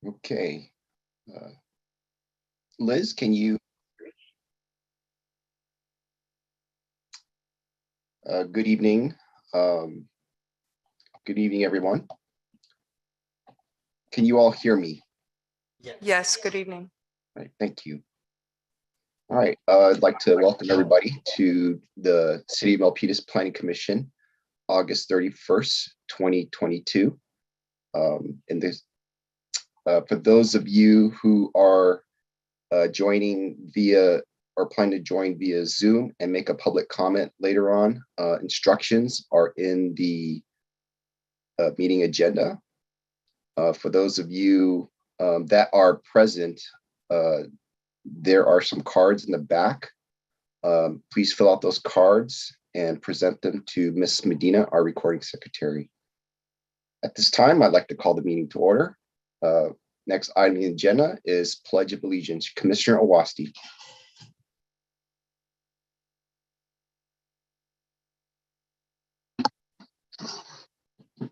Okay. Liz, can you? Good evening. Good evening, everyone. Can you all hear me? Yes, good evening. All right, thank you. All right, I'd like to welcome everybody to the City of Milpitas Planning Commission, August 31st, 2022. And this, for those of you who are joining via or plan to join via Zoom and make a public comment later on, instructions are in the meeting agenda. For those of you that are present, there are some cards in the back. Please fill out those cards and present them to Ms. Medina, our recording secretary. At this time, I'd like to call the meeting to order. Next item on the agenda is Pledge of Allegiance. Commissioner Awasti.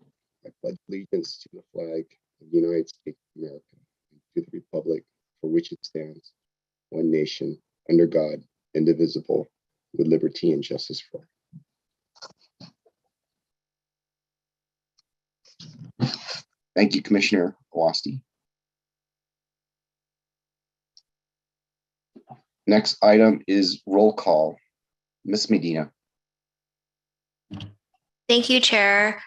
I pledge allegiance to the flag of the United States of America and to the republic for which it stands, one nation, under God, indivisible, with liberty and justice for all. Thank you, Commissioner Awasti. Next item is roll call. Ms. Medina. Thank you, Chair.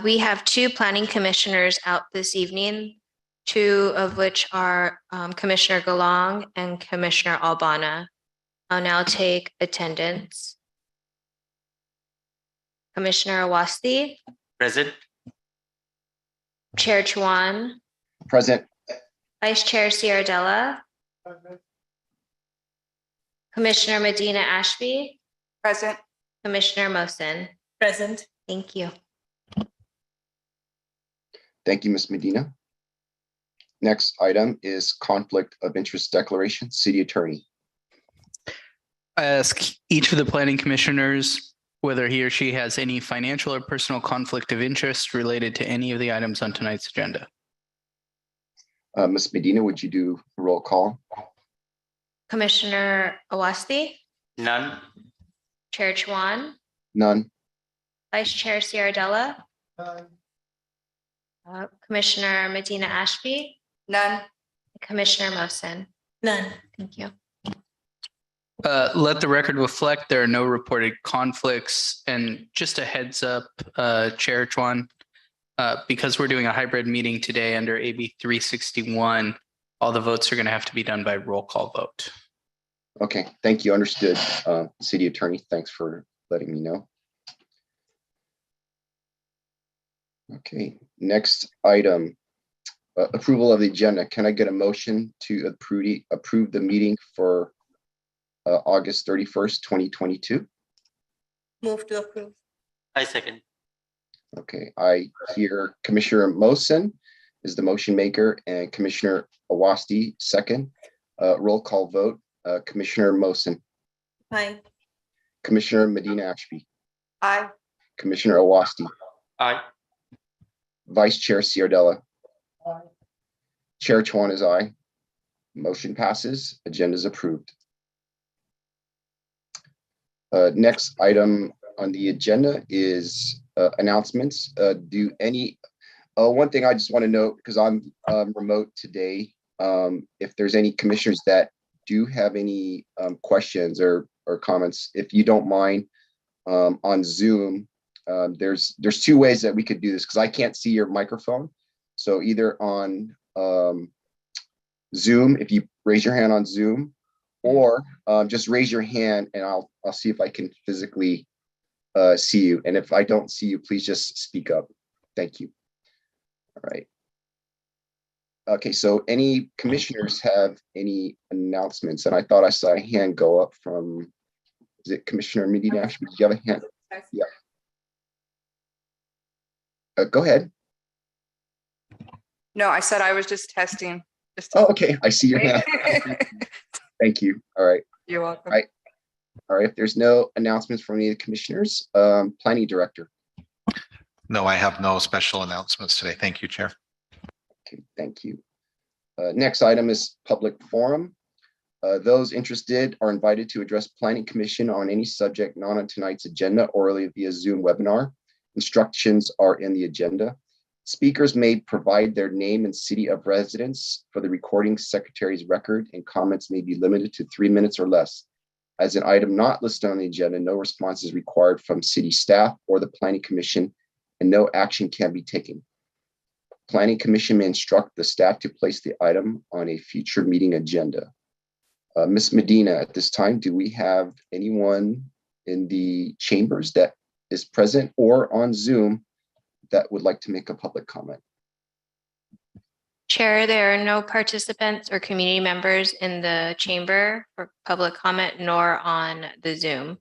We have two planning commissioners out this evening, two of which are Commissioner Galong and Commissioner Albana. I'll now take attendance. Commissioner Awasti. Present. Chair Chuan. Present. Vice Chair Sierradella. Commissioner Medina Ashby. Present. Commissioner Mosen. Present. Thank you. Thank you, Ms. Medina. Next item is conflict of interest declaration. City Attorney. I ask each of the planning commissioners whether he or she has any financial or personal conflict of interest related to any of the items on tonight's agenda. Ms. Medina, would you do a roll call? Commissioner Awasti. None. Chair Chuan. None. Vice Chair Sierradella. None. Commissioner Medina Ashby. None. Commissioner Mosen. None. Thank you. Let the record reflect there are no reported conflicts. And just a heads up, Chair Chuan, because we're doing a hybrid meeting today under AB 361, all the votes are going to have to be done by roll call vote. Okay, thank you. Understood. City Attorney, thanks for letting me know. Okay, next item, approval of the agenda. Can I get a motion to approve the meeting for August 31st, 2022? Move to approve. I second. Okay, I hear Commissioner Mosen is the motion maker and Commissioner Awasti second. Roll call vote. Commissioner Mosen. Aye. Commissioner Medina Ashby. Aye. Commissioner Awasti. Aye. Vice Chair Sierradella. Aye. Chair Chuan is aye. Motion passes. Agenda is approved. Next item on the agenda is announcements. One thing I just want to note, because I'm remote today, if there's any commissioners that do have any questions or comments, if you don't mind, on Zoom, there's two ways that we could do this, because I can't see your microphone. So either on Zoom, if you raise your hand on Zoom, or just raise your hand and I'll see if I can physically see you. And if I don't see you, please just speak up. Thank you. All right. Okay, so any commissioners have any announcements? And I thought I saw a hand go up from, is it Commissioner Medina Ashby? Do you have a hand? Yeah. Go ahead. No, I said I was just testing. Oh, okay. I see your hand. Thank you. All right. You're welcome. All right. All right. If there's no announcements from any of the commissioners, Planning Director. No, I have no special announcements today. Thank you, Chair. Okay, thank you. Next item is public forum. Those interested are invited to address Planning Commission on any subject not on tonight's agenda orally via Zoom webinar. Instructions are in the agenda. Speakers may provide their name and city of residence for the recording secretary's record, and comments may be limited to 3 minutes or less. As an item not listed on the agenda, no response is required from city staff or the Planning Commission, and no action can be taken. Planning Commission may instruct the staff to place the item on a future meeting agenda. Ms. Medina, at this time, do we have anyone in the chambers that is present or on Zoom that would like to make a public comment? Chair, there are no participants or community members in the chamber for public comment, nor on the Zoom.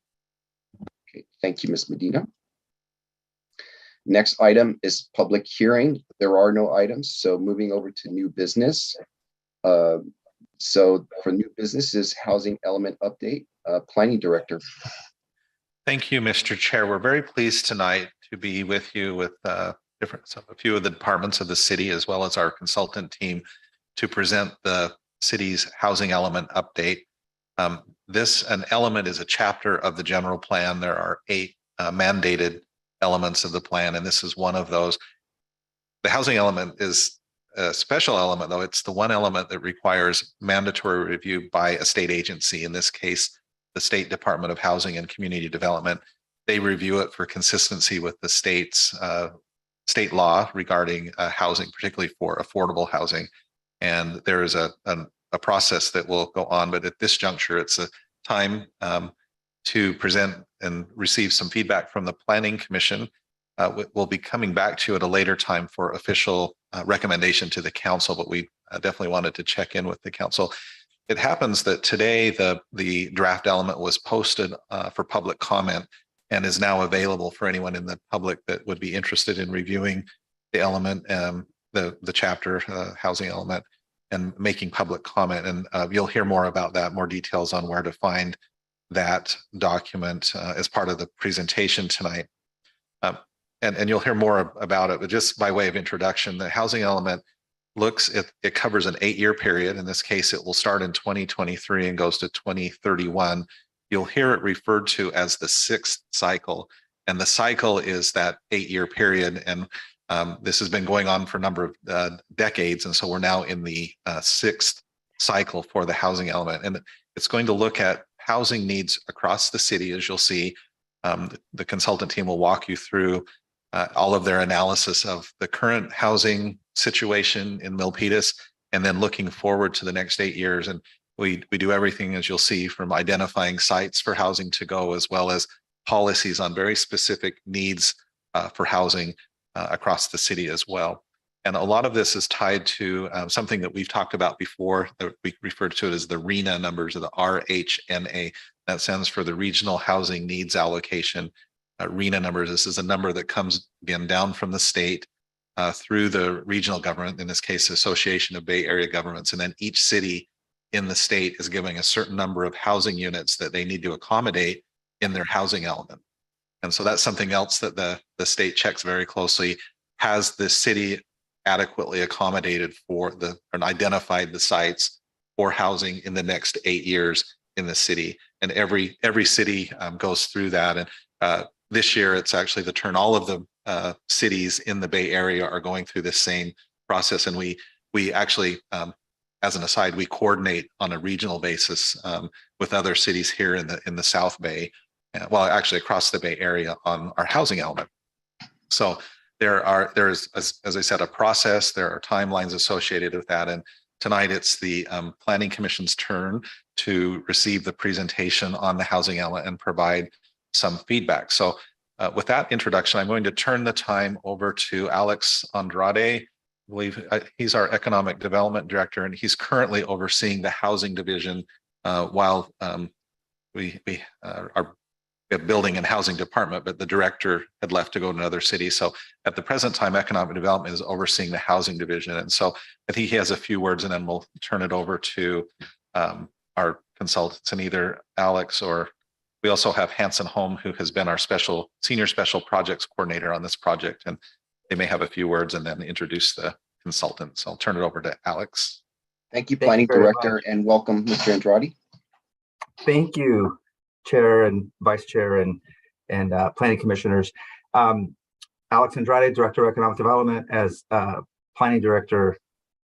Okay, thank you, Ms. Medina. Next item is public hearing. There are no items, so moving over to new business. So for new business is housing element update. Planning Director. Thank you, Mr. Chair. We're very pleased tonight to be with you with a few of the departments of the city, as well as our consultant team, to present the city's housing element update. An element is a chapter of the general plan. There are 8 mandated elements of the plan, and this is one of those. The housing element is a special element, though. It's the one element that requires mandatory review by a state agency, in this case, the State Department of Housing and Community Development. They review it for consistency with the state's state law regarding housing, particularly for affordable housing. And there is a process that will go on, but at this juncture, it's a time to present and receive some feedback from the Planning Commission. We'll be coming back to you at a later time for official recommendation to the council, but we definitely wanted to check in with the council. It happens that today the draft element was posted for public comment and is now available for anyone in the public that would be interested in reviewing the element, the chapter housing element, and making public comment. And you'll hear more about that, more details on where to find that document as part of the presentation tonight. And you'll hear more about it, but just by way of introduction, the housing element it covers an 8-year period. In this case, it will start in 2023 and goes to 2031. You'll hear it referred to as the 6th cycle, and the cycle is that 8-year period. And this has been going on for a number of decades, and so we're now in the 6th cycle for the housing element, and it's going to look at housing needs across the city. As you'll see, the consultant team will walk you through all of their analysis of the current housing situation in Milpitas, and then looking forward to the next 8 years. And we do everything, as you'll see, from identifying sites for housing to go, as well as policies on very specific needs for housing across the city as well. And a lot of this is tied to something that we've talked about before, that we refer to it as the RHNA numbers, or the RHNA. That stands for the Regional Housing Needs Allocation. RHNA numbers. This is a number that comes again down from the state through the regional government, in this case, Association of Bay Area Governments, and then each city in the state is giving a certain number of housing units that they need to accommodate in their housing element. And so that's something else that the state checks very closely. Has the city adequately accommodated and identified the sites for housing in the next 8 years in the city? And every city goes through that. And this year, it's actually the turn. All of the cities in the Bay Area are going through this same process. And we actually, as an aside, we coordinate on a regional basis with other cities here in the South Bay, well, actually across the Bay Area, on our housing element. So there's, as I said, a process. There are timelines associated with that. And tonight it's the Planning Commission's turn to receive the presentation on the housing element and provide some feedback. So with that introduction, I'm going to turn the time over to Alex Andrade. I believe he's our Economic Development Director, and he's currently overseeing the housing division while we are a building and housing department, but the director had left to go to another city. So at the present time, Economic Development is overseeing the housing division. And so I think he has a few words, and then we'll turn it over to our consultants, and either Alex, or we also have Hanson Home, who has been our senior special projects coordinator on this project, and they may have a few words and then introduce the consultant. So I'll turn it over to Alex. Thank you, Thank you Planning very Director, and welcome, Mr. Andrade. Thank you, Chair and Vice Chair and Planning Commissioners. Alex Andrade, Director of Economic Development. As Planning Director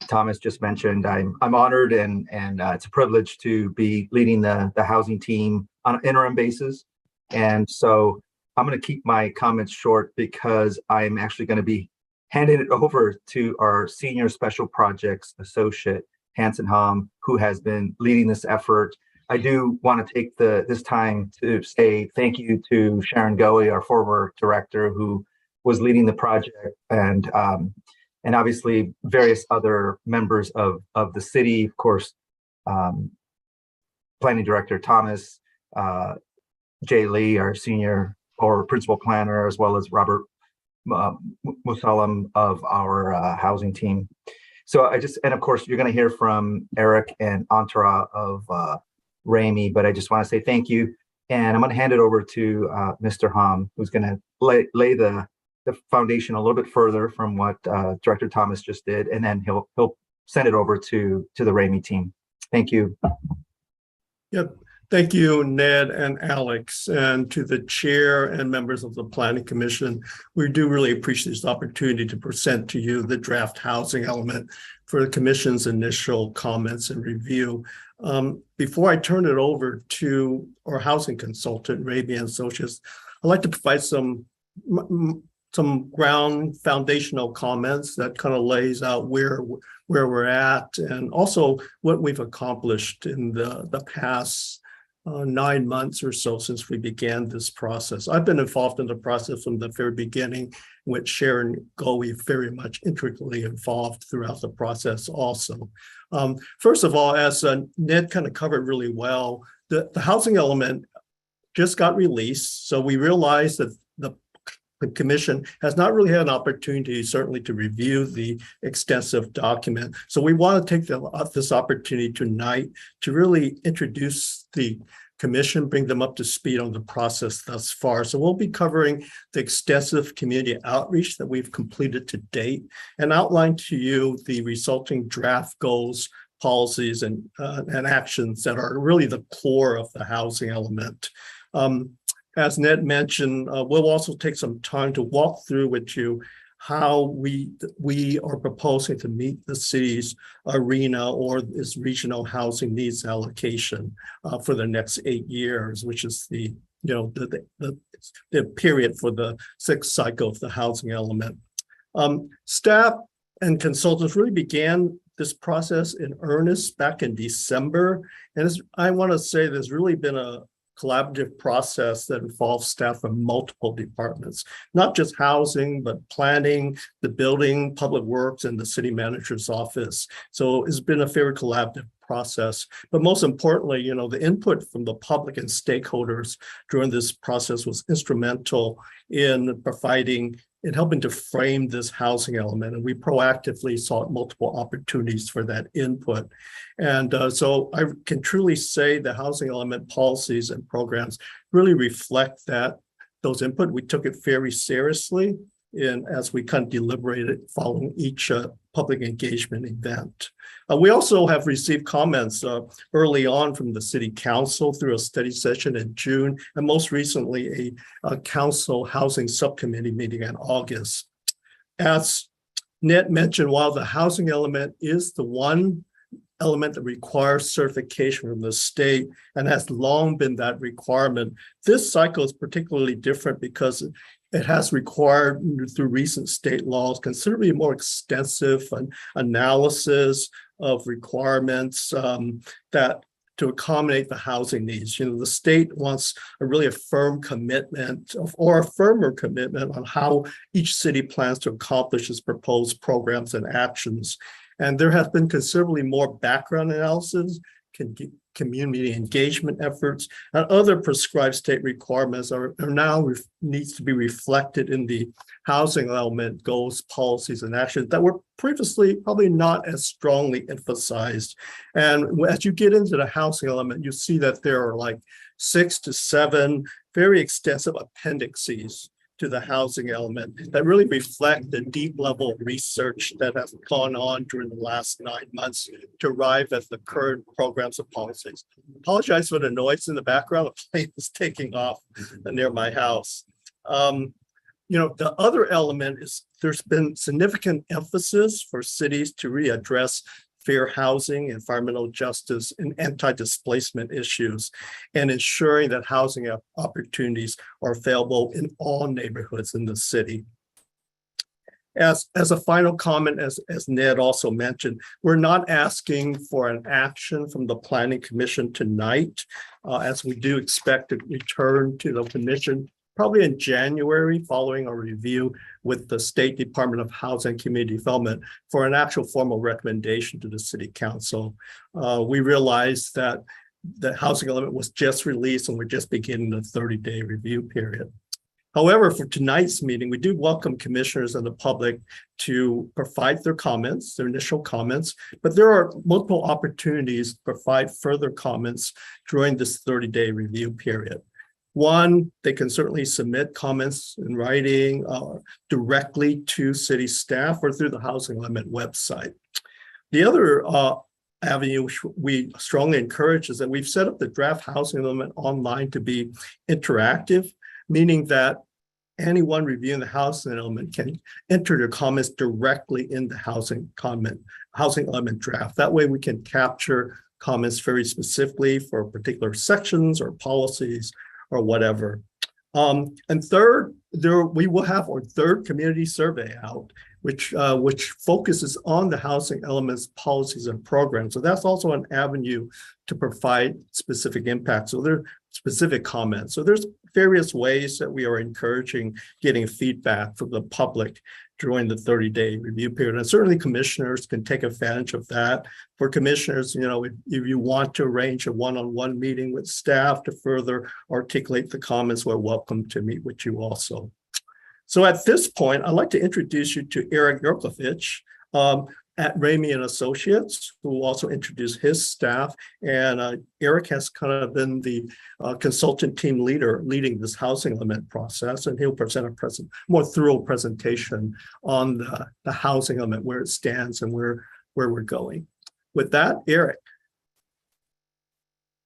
Thomas just mentioned, I'm honored and it's a privilege to be leading the housing team on an interim basis. And so I'm going to keep my comments short because I'm actually going to be handing it over to our Senior Special Projects Associate, Hanson Hom, who has been leading this effort. I do want to take this time to say thank you to Sharon Goey, our former director, who was leading the project, and obviously various other members of the city, of course, Planning Director Thomas, Jay Lee, our senior or principal planner, as well as Robert Musalam of our housing team. So and of course, you're going to hear from Eric and Antara of Ramey, but I just want to say thank you. And I'm going to hand it over to Mr. Hom, who's going to lay the foundation a little bit further from what Director Thomas just did, and then he'll send it over to the Ramey team. Thank you. Yep. Thank you, Ned and Alex, and to the chair and members of the Planning Commission. We do really appreciate this opportunity to present to you the draft housing element for the Commission's initial comments and review. Before I turn it over to our housing consultant, Ramey and Associates, I'd like to provide some ground foundational comments that kind of lays out where we're at, and also what we've accomplished in the past 9 months or so since we began this process. I've been involved in the process from the very beginning, with Sharon Goey very much intricately involved throughout the process also. First of all, as Ned kind of covered really well, the housing element just got released. So we realized that the Commission has not really had an opportunity, certainly, to review the extensive document. So we want to take this opportunity tonight to really introduce the Commission, bring them up to speed on the process thus far. So we'll be covering the extensive community outreach that we've completed to date and outline to you the resulting draft goals, policies, and actions that are really the core of the housing element. As Ned mentioned, we'll also take some time to walk through with you how we are proposing to meet the city's arena or its regional housing needs allocation for the next 8 years, which is the period for the 6th cycle of the housing element. Staff and consultants really began this process in earnest back in December, and I want to say there's really been a collaborative process that involves staff from multiple departments, not just housing, but planning, the building, public works, and the city manager's office. So it's been a very collaborative process. But most importantly, the input from the public and stakeholders during this process was instrumental in helping to frame this housing element. And we proactively sought multiple opportunities for that input. And so I can truly say the housing element policies and programs really reflect those input. We took it very seriously as we kind of deliberated following each public engagement event. We also have received comments early on from the City Council through a study session in June, and most recently a Council Housing Subcommittee meeting in August. As Ned mentioned, while the housing element is the one element that requires certification from the state and has long been that requirement, this cycle is particularly different because it has required, through recent state laws, considerably more extensive analysis of requirements that to accommodate the housing needs. The state wants a firm commitment or a firmer commitment on how each city plans to accomplish its proposed programs and actions. And there has been considerably more background analysis, community engagement efforts, and other prescribed state requirements are now needs to be reflected in the housing element goals, policies, and actions that were previously probably not as strongly emphasized. And as you get into the housing element, you see that there are like 6 to 7 very extensive appendices to the housing element that really reflect the deep level of research that has gone on during the last 9 months to arrive at the current programs and policies. Apologize for the noise in the background. A plane is taking off near my house. The other element is there's been significant emphasis for cities to readdress fair housing, environmental justice, and anti-displacement issues, and ensuring that housing opportunities are available in all neighborhoods in the city. As a final comment, as Ned also mentioned, we're not asking for an action from the Planning Commission tonight, as we do expect to return to the commission probably in January, following a review with the State Department of Housing and Community Development for an actual formal recommendation to the City Council. We realized that the housing element was just released and we're just beginning the 30-day review period. However, for tonight's meeting, we do welcome commissioners and the public to provide their comments, their initial comments, but there are multiple opportunities to provide further comments during this 30-day review period. One, they can certainly submit comments in writing directly to city staff or through the housing element website. The other avenue which we strongly encourage is that we've set up the draft housing element online to be interactive, meaning that anyone reviewing the housing element can enter their comments directly in the housing element draft. That way we can capture comments very specifically for particular sections or policies or whatever. And third, we will have our third community survey out, which focuses on the housing elements, policies, and programs. So that's also an avenue to provide specific impact. So there are specific comments. So there's various ways that we are encouraging getting feedback from the public during the 30-day review period. And certainly commissioners can take advantage of that. For commissioners, if you want to arrange a one-on-one meeting with staff to further articulate the comments, we're welcome to meet with you also. So at this point, I'd like to introduce you to Eric Yerkovich at Ramey and Associates, who will also introduce his staff. And Eric has kind of been the consultant team leader leading this housing element process, and he'll present a more thorough presentation on the housing element, where it stands and where we're going. With that, Eric.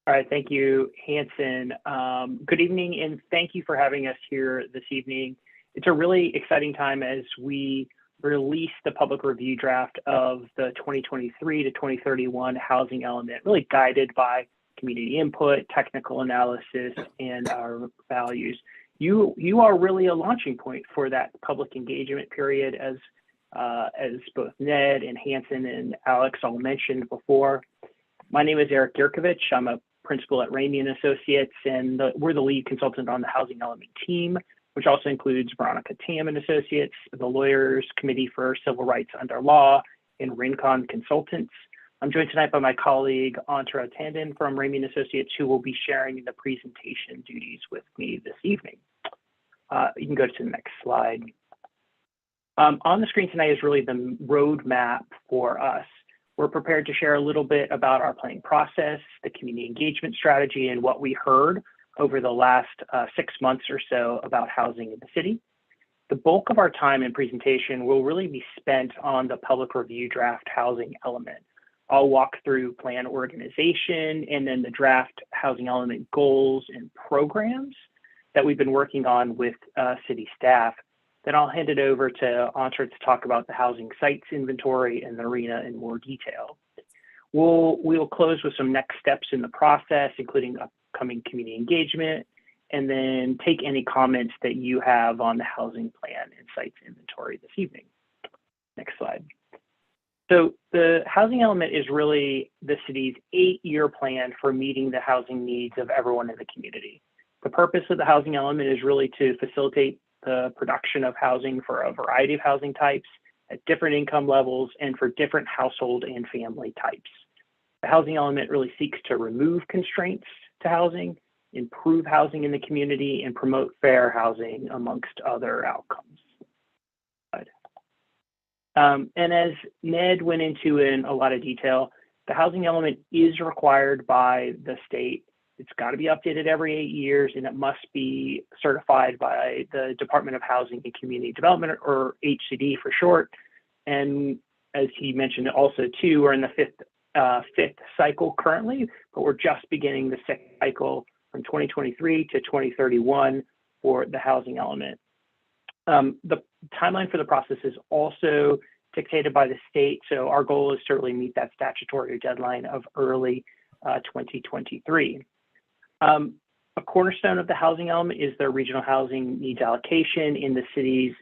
All right, thank you, Hanson. Good evening, and thank you for having us here this evening. It's a really exciting time as we release the public review draft of the 2023 to 2031 housing element, really guided by community input, technical analysis, and our values. You are really a launching point for that public engagement period, as both Ned and Hanson and Alex all mentioned before. My name is Eric Yerkovich. I'm a principal at Ramey and Associates, and we're the lead consultant on the housing element team, which also includes Veronica Tam and Associates, the Lawyers Committee for Civil Rights Under Law, and Rincon Consultants. I'm joined tonight by my colleague, Antara Tandon from Ramey and Associates, who will be sharing the presentation duties with me this evening. You can go to the next slide. On the screen tonight is really the roadmap for us. We're prepared to share a little bit about our planning process, the community engagement strategy, and what we heard over the last 6 months or so about housing in the city. The bulk of our time and presentation will really be spent on the public review draft housing element. I'll walk through plan organization and then the draft housing element goals and programs that we've been working on with city staff. Then I'll hand it over to Antara to talk about the housing sites inventory and the arena in more detail. We'll close with some next steps in the process, including upcoming community engagement, and then take any comments that you have on the housing plan and sites inventory this evening. Next slide. So the housing element is really the city's 8-year plan for meeting the housing needs of everyone in the community. The purpose of the housing element is really to facilitate the production of housing for a variety of housing types at different income levels and for different household and family types. The housing element really seeks to remove constraints to housing, improve housing in the community, and promote fair housing, amongst other outcomes. And as Ned went into in a lot of detail, the housing element is required by the state It's got to be updated every 8 years, and it must be certified by the Department of Housing and Community Development, or HCD for short. And as he mentioned also too, we're in the fifth cycle currently, but we're just beginning the second cycle from 2023 to 2031 for the housing element. The timeline for the process is also dictated by the state. So our goal is to really meet that statutory deadline of early 2023. A cornerstone of the housing element is the regional housing needs allocation in the city's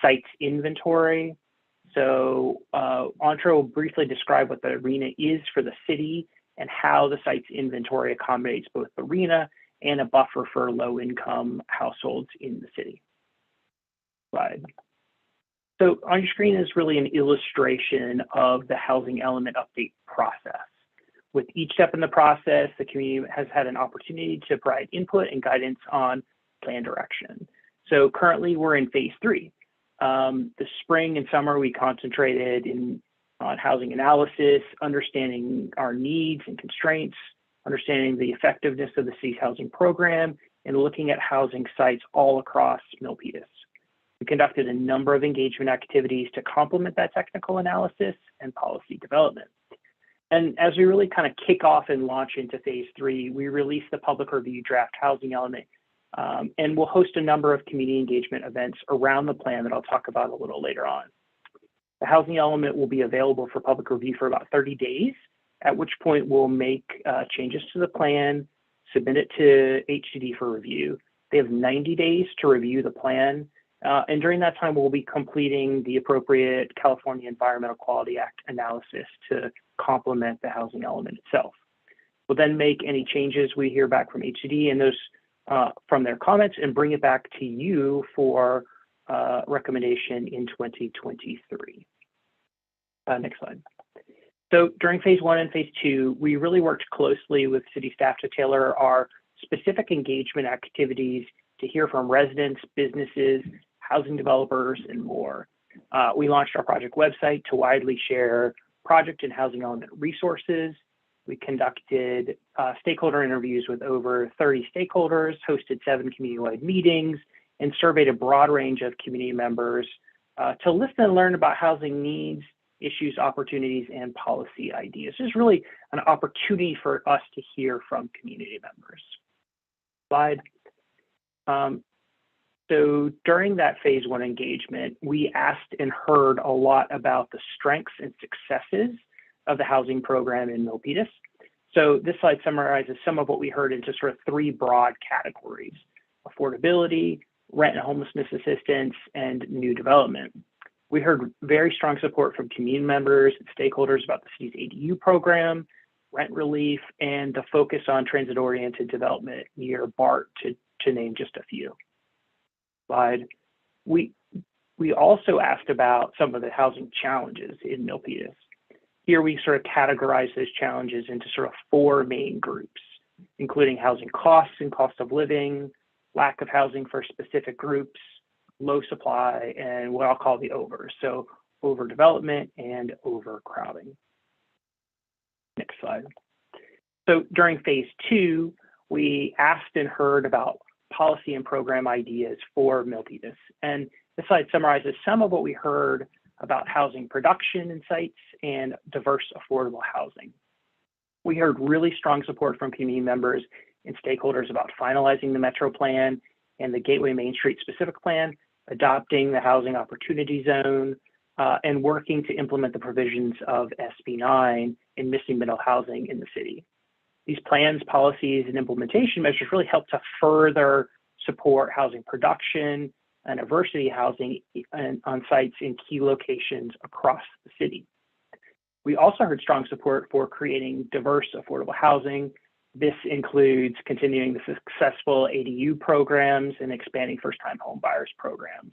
sites inventory. So Antra will briefly describe what the RHNA is for the city and how the site's inventory accommodates both the RHNA and a buffer for low-income households in the city. Slide. So on your screen is really an illustration of the housing element update process. With each step in the process, the community has had an opportunity to provide input and guidance on plan direction. So currently we're in phase 3. The spring and summer, we concentrated on housing analysis, understanding our needs and constraints, understanding the effectiveness of the city's housing program, and looking at housing sites all across Milpitas. We conducted a number of engagement activities to complement that technical analysis and policy development. And as we really kind of kick off and launch into phase 3, we released the public review draft housing element, and we'll host a number of community engagement events around the plan that I'll talk about a little later on. The housing element will be available for public review for about 30 days, at which point we'll make changes to the plan, submit it to HCD for review. They have 90 days to review the plan, and during that time, we'll be completing the appropriate California Environmental Quality Act analysis to complement the housing element itself. We'll then make any changes we hear back from HCD and those from their comments and bring it back to you for recommendation in 2023. Next slide. So during phase 1 and phase 2, we really worked closely with city staff to tailor our specific engagement activities to hear from residents, businesses, housing developers, and more. We launched our project website to widely share project and housing element resources. We conducted stakeholder interviews with over 30 stakeholders, hosted 7 community-wide meetings, and surveyed a broad range of community members to listen and learn about housing needs, issues, opportunities, and policy ideas. This is really an opportunity for us to hear from community members. Slide. So during that phase 1 engagement, we asked and heard a lot about the strengths and successes of the housing program in Milpitas. So this slide summarizes some of what we heard into sort of 3 broad categories: affordability, rent and homelessness assistance, and new development. We heard very strong support from community members and stakeholders about the city's ADU program, rent relief, and the focus on transit-oriented development near BART, to name just a few. Slide. We also asked about some of the housing challenges in Milpitas. Here we sort of categorize those challenges into sort of 4 main groups, including housing costs and cost of living, lack of housing for specific groups, low supply, and what I'll call the overs, so overdevelopment and overcrowding. Next slide. So during phase 2, we asked and heard about policy and program ideas for Milpitas. And this slide summarizes some of what we heard about housing production in sites and diverse affordable housing. We heard really strong support from community members and stakeholders about finalizing the Metro Plan and the Gateway Main Street specific plan, adopting the Housing Opportunity Zone, and working to implement the provisions of SB 9 in missing middle housing in the city. These plans, policies, and implementation measures really help to further support housing production and diversity housing on sites in key locations across the city. We also heard strong support for creating diverse affordable housing. This includes continuing the successful ADU programs and expanding first-time home buyers programs.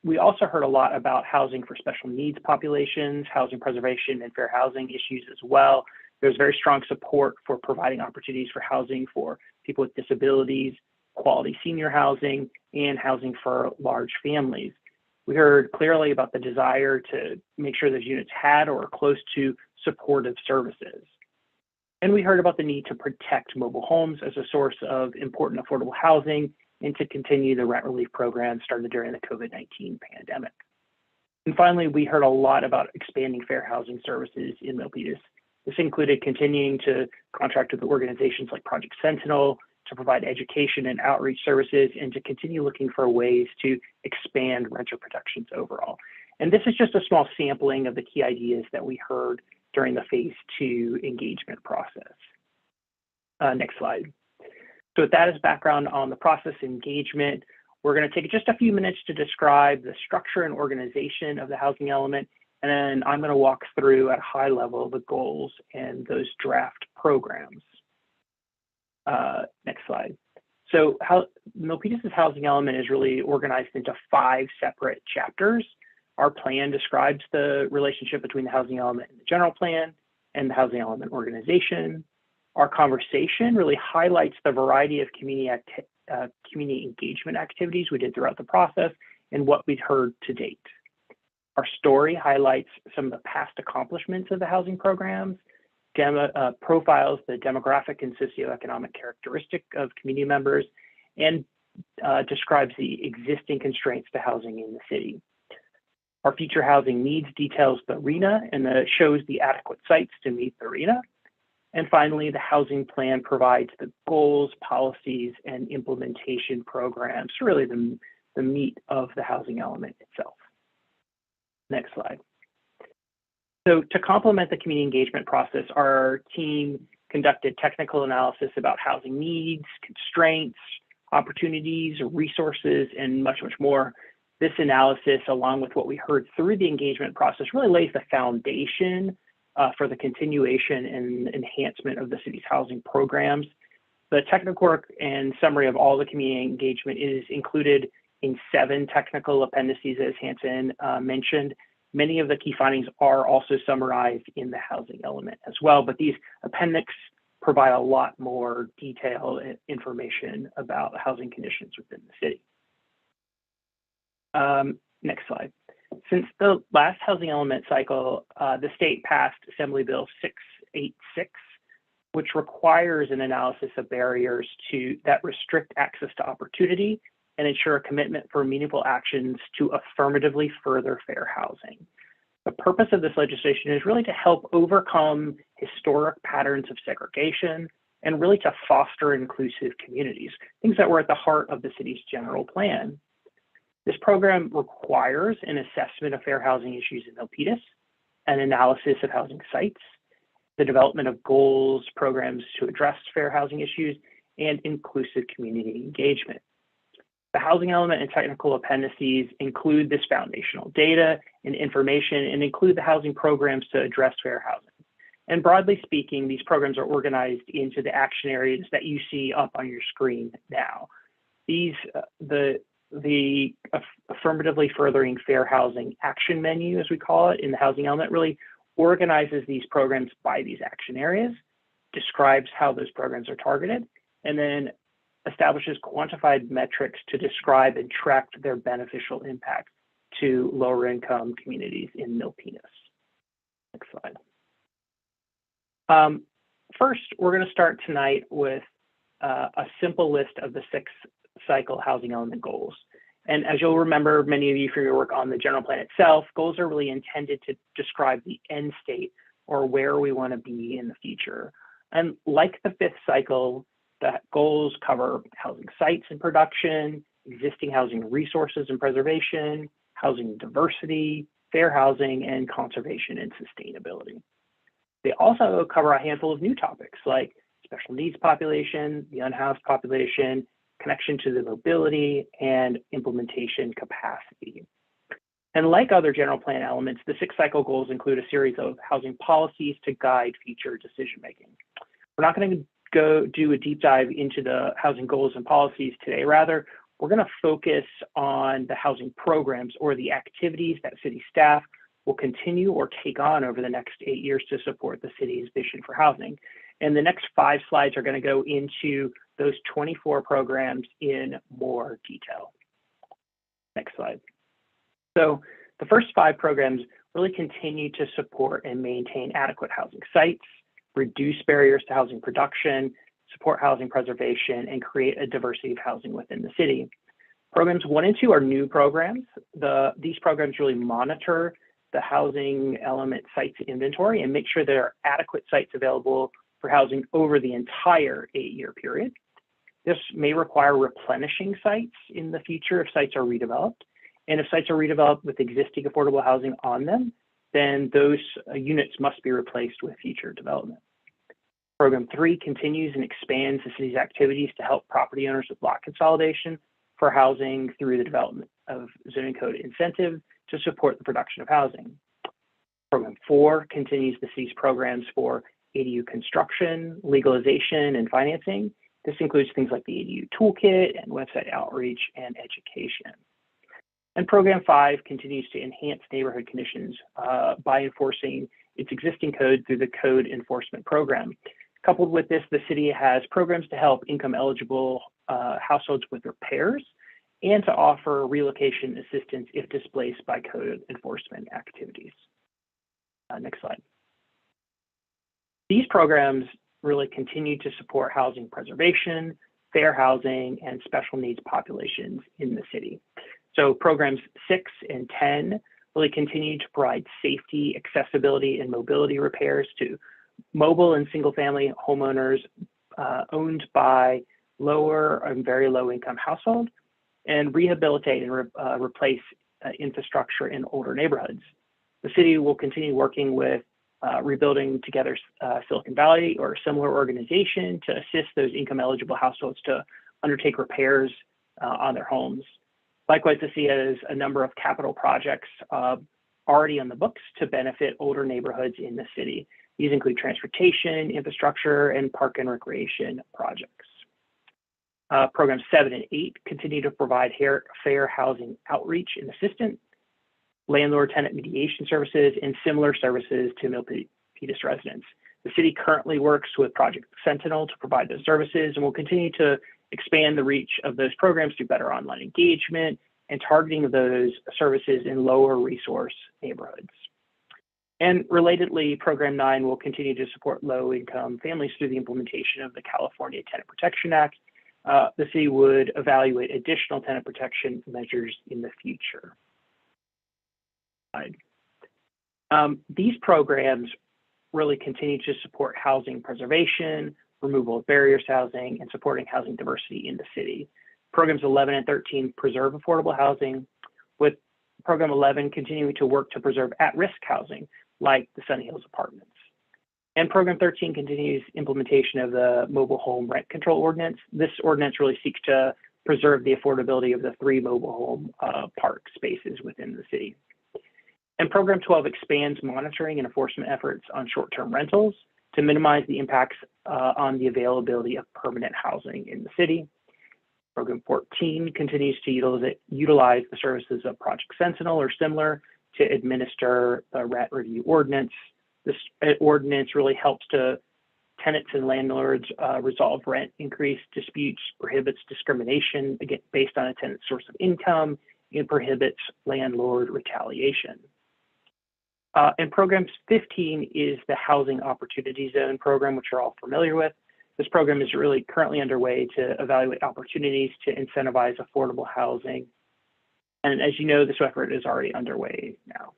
We also heard a lot about housing for special needs populations, housing preservation, and fair housing issues as well. There's very strong support for providing opportunities for housing for people with disabilities, quality senior housing, and housing for large families. We heard clearly about the desire to make sure those units had or are close to supportive services. And we heard about the need to protect mobile homes as a source of important affordable housing and to continue the rent relief program started during the COVID-19 pandemic. And finally, we heard a lot about expanding fair housing services in Milpitas. This included continuing to contract with organizations like Project Sentinel to provide education and outreach services and to continue looking for ways to expand renter protections overall. And this is just a small sampling of the key ideas that we heard during the phase 2 engagement process. Next slide. So with that as background on the process engagement, we're going to take just a few minutes to describe the structure and organization of the housing element, and then I'm going to walk through at a high level the goals and those draft programs. Next slide. So Milpitas' housing element is really organized into 5 separate chapters. Our plan describes the relationship between the housing element and the general plan and the housing element organization. Our conversation really highlights the variety of community engagement activities we did throughout the process and what we'd heard to date. Our story highlights some of the past accomplishments of the housing programs, profiles the demographic and socioeconomic characteristic of community members, and describes the existing constraints to housing in the city. Our future housing needs details the RHNA and shows the adequate sites to meet the RHNA. And finally, the housing plan provides the goals, policies, and implementation programs, really the meat of the housing element itself. Next slide. So to complement the community engagement process, our team conducted technical analysis about housing needs, constraints, opportunities, resources, and much, much more. This analysis, along with what we heard through the engagement process, really lays the foundation for the continuation and enhancement of the city's housing programs. The technical work and summary of all the community engagement is included in 7 technical appendices, as Hanson mentioned. Many of the key findings are also summarized in the housing element as well, but these appendix provide a lot more detailed information about housing conditions within the city. Next slide. Since the last housing element cycle, the state passed Assembly Bill 686, which requires an analysis of barriers that restrict access to opportunity and ensure a commitment for meaningful actions to affirmatively further fair housing. The purpose of this legislation is really to help overcome historic patterns of segregation and really to foster inclusive communities, things that were at the heart of the city's general plan. This program requires an assessment of fair housing issues in Milpitas, an analysis of housing sites, the development of goals, programs to address fair housing issues, and inclusive community engagement. The housing element and technical appendices include this foundational data and information and include the housing programs to address fair housing. And broadly speaking, these programs are organized into the action areas that you see up on your screen now. These, the affirmatively furthering fair housing action menu, as we call it in the housing element, really organizes these programs by these action areas, describes how those programs are targeted, and then establishes quantified metrics to describe and track their beneficial impact to lower income communities in Milpitas. Next slide. First, we're going to start tonight with a simple list of the 6 cycle housing element goals. And as you'll remember, many of you from your work on the general plan itself, goals are really intended to describe the end state or where we want to be in the future. And like the 5th cycle, the goals cover housing sites and production, existing housing resources and preservation, housing diversity, fair housing, and conservation and sustainability. They also cover a handful of new topics like special needs population, the unhoused population, connection to the mobility, and implementation capacity. And like other general plan elements, the 6 cycle goals include a series of housing policies to guide future decision-making. We're not going to go do a deep dive into the housing goals and policies today. Rather, we're going to focus on the housing programs or the activities that city staff will continue or take on over the next 8 years to support the city's vision for housing. And the next 5 slides are going to go into those 24 programs in more detail. Next slide. So the first 5 programs really continue to support and maintain adequate housing sites, reduce barriers to housing production, support housing preservation, and create a diversity of housing within the city. Programs 1 and 2 are new programs. These programs really monitor the housing element sites inventory and make sure there are adequate sites available for housing over the entire 8-year period. This may require replenishing sites in the future if sites are redeveloped. And if sites are redeveloped with existing affordable housing on them, then those units must be replaced with future development. Program 3 continues and expands the city's activities to help property owners with lot consolidation for housing through the development of zoning code incentive to support the production of housing. Program 4 continues the city's programs for ADU construction, legalization, and financing. This includes things like the Adu Toolkit and website outreach and education. And Program 5 continues to enhance neighborhood conditions by enforcing its existing code through the Code Enforcement Program. Coupled with this, the city has programs to help income-eligible households with repairs and to offer relocation assistance if displaced by code enforcement activities. Next slide. These programs really continue to support housing preservation, fair housing, and special needs populations in the city. So programs 6 and 10 really continue to provide safety, accessibility, and mobility repairs to mobile and single-family homeowners owned by lower and very low-income households, and rehabilitate and replace infrastructure in older neighborhoods. The city will continue working with Rebuilding Together Silicon Valley or a similar organization to assist those income-eligible households to undertake repairs on their homes. Likewise, the city has a number of capital projects already on the books to benefit older neighborhoods in the city. These include transportation, infrastructure, and park and recreation projects. Programs 7 and 8 continue to provide fair housing outreach and assistance, landlord-tenant mediation services, and similar services to Milpitas residents. The city currently works with Project Sentinel to provide those services and will continue to expand the reach of those programs through better online engagement and targeting of those services in lower resource neighborhoods. And relatedly, Program 9 will continue to support low-income families through the implementation of the California Tenant Protection Act. The city would evaluate additional tenant protection measures in the future. These programs really continue to support housing preservation, removal of barriers to housing, and supporting housing diversity in the city. Programs 11 and 13 preserve affordable housing, with Program 11 continuing to work to preserve at-risk housing, like the Sunny Hills Apartments. And Program 13 continues implementation of the Mobile Home Rent Control Ordinance. This ordinance really seeks to preserve the affordability of the 3 mobile home park spaces within the city. And Program 12 expands monitoring and enforcement efforts on short-term rentals to minimize the impacts on the availability of permanent housing in the city. Program 14 continues to utilize the services of Project Sentinel or similar to administer the rent review ordinance. This ordinance really helps tenants and landlords resolve rent increase disputes, prohibits discrimination based on a tenant's source of income, and prohibits landlord retaliation. And Program 15 is the Housing Opportunity Zone program, which you're all familiar with. This program is really currently underway to evaluate opportunities to incentivize affordable housing. And as you know, this effort is already underway now.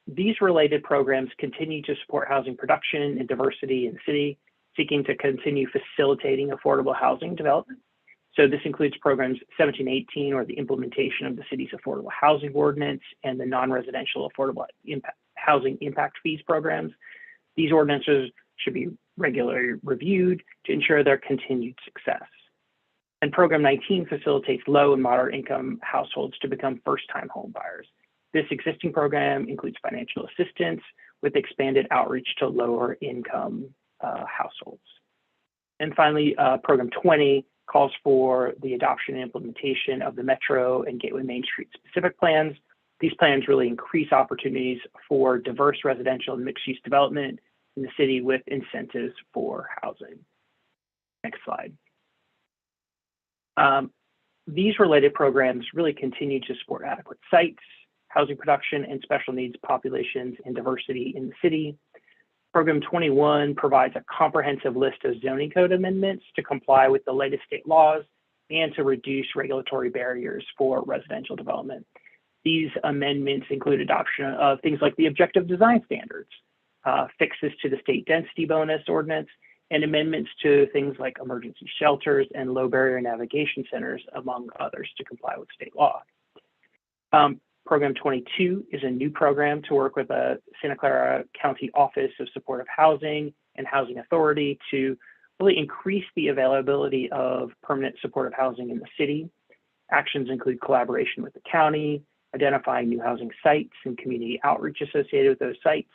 These related programs continue to support housing production and diversity in the city, seeking to continue facilitating affordable housing development. So this includes programs 17-18, or the implementation of the city's affordable housing ordinance, and the non-residential affordable housing impact fees programs. These ordinances should be regularly reviewed to ensure their continued success. And Program 19 facilitates low and moderate income households to become first-time home buyers. This existing program includes financial assistance with expanded outreach to lower income households. And finally, Program 20 calls for the adoption and implementation of the Metro and Gateway Main Street specific plans. These plans really increase opportunities for diverse residential and mixed-use development in the city with incentives for housing. Next slide. These related programs really continue to support adequate sites, housing production and special needs populations and diversity in the city. Program 21 provides a comprehensive list of zoning code amendments to comply with the latest state laws and to reduce regulatory barriers for residential development. These amendments include adoption of things like the objective design standards, fixes to the state density bonus ordinance, and amendments to things like emergency shelters and low barrier navigation centers, among others, to comply with state law. Program 22 is a new program to work with the Santa Clara County Office of Supportive Housing and Housing Authority to really increase the availability of permanent supportive housing in the city. Actions include collaboration with the county, identifying new housing sites and community outreach associated with those sites,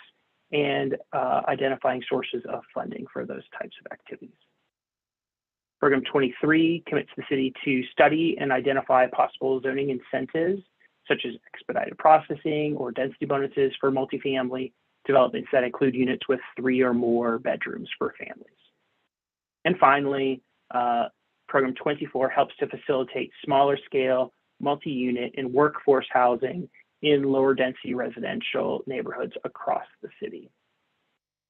and identifying sources of funding for those types of activities. Program 23 commits the city to study and identify possible zoning incentives, such as expedited processing or density bonuses for multifamily developments that include units with 3 or more bedrooms for families. And finally, Program 24 helps to facilitate smaller scale, multi-unit and workforce housing in lower density residential neighborhoods across the city.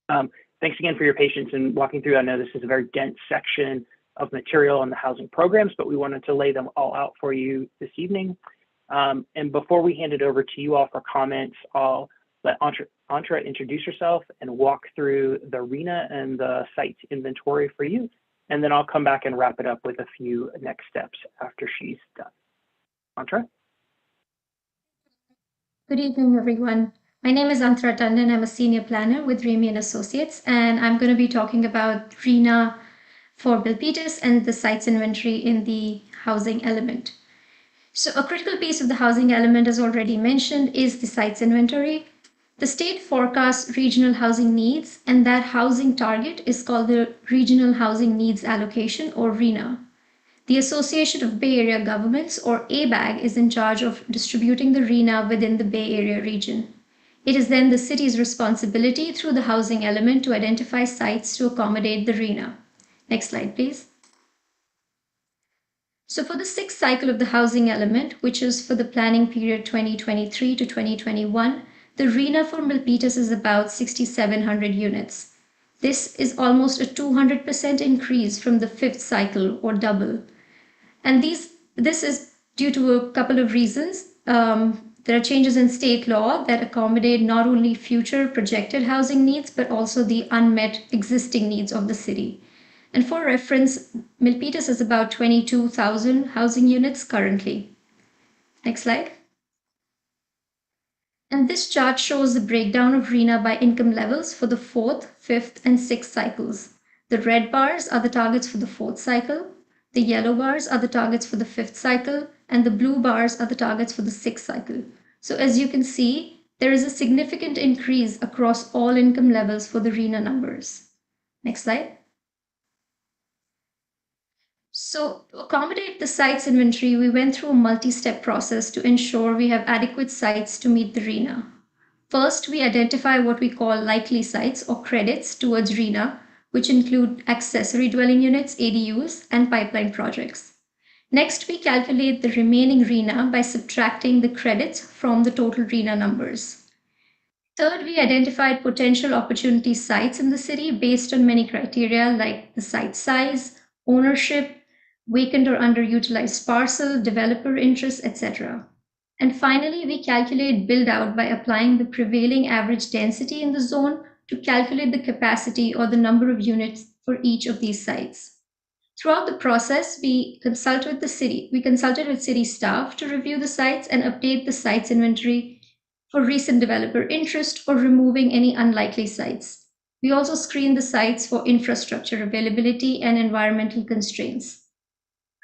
Thanks again for your patience in walking through. I know this is a very dense section of material on the housing programs, but we wanted to lay them all out for you this evening. And before we hand it over to you all for comments, I'll let Antra introduce herself and walk through the RHNA and the site inventory for you. And then I'll come back and wrap it up with a few next steps after she's done. Antra? Good evening, everyone. My name is Antra Tandon. I'm a senior planner with Remy & Associates, and I'm going to be talking about RHNA for Milpitas and the sites inventory in the housing element. So a critical piece of the housing element, as already mentioned, is the sites inventory. The state forecasts regional housing needs, and that housing target is called the Regional Housing Needs Allocation, or RHNA. The Association of Bay Area Governments, or ABAG, is in charge of distributing the RHNA within the Bay Area region. It is then the city's responsibility through the housing element to identify sites to accommodate the RHNA. Next slide, please. So for the 6th cycle of the housing element, which is for the planning period 2023 to 2021, the RHNA for Milpitas is about 6,700 units. This is almost a 200% increase from the 5th cycle, or double. And this is due to a couple of reasons. There are changes in state law that accommodate not only future projected housing needs, but also the unmet existing needs of the city. And for reference, Milpitas is about 22,000 housing units currently. Next slide. And this chart shows the breakdown of RHNA by income levels for the 4th, 5th, and 6th cycles. The red bars are the targets for the 4th cycle, the yellow bars are the targets for the 5th cycle, and the blue bars are the targets for the 6th cycle. So as you can see, there is a significant increase across all income levels for the RHNA numbers. Next slide. So to accommodate the sites inventory, we went through a multi-step process to ensure we have adequate sites to meet the RHNA. First, we identify what we call likely sites or credits towards RHNA, which include accessory dwelling units, ADUs, and pipeline projects. Next, we calculate the remaining RHNA by subtracting the credits from the total RHNA numbers. Third, we identified potential opportunity sites in the city based on many criteria like the site size, ownership, vacant or underutilized parcel, developer interest, etc. And finally, we calculate build out by applying the prevailing average density in the zone to calculate the capacity or the number of units for each of these sites. Throughout the process, we consulted with city staff to review the sites and update the sites inventory for recent developer interest or removing any unlikely sites. We also screened the sites for infrastructure availability and environmental constraints.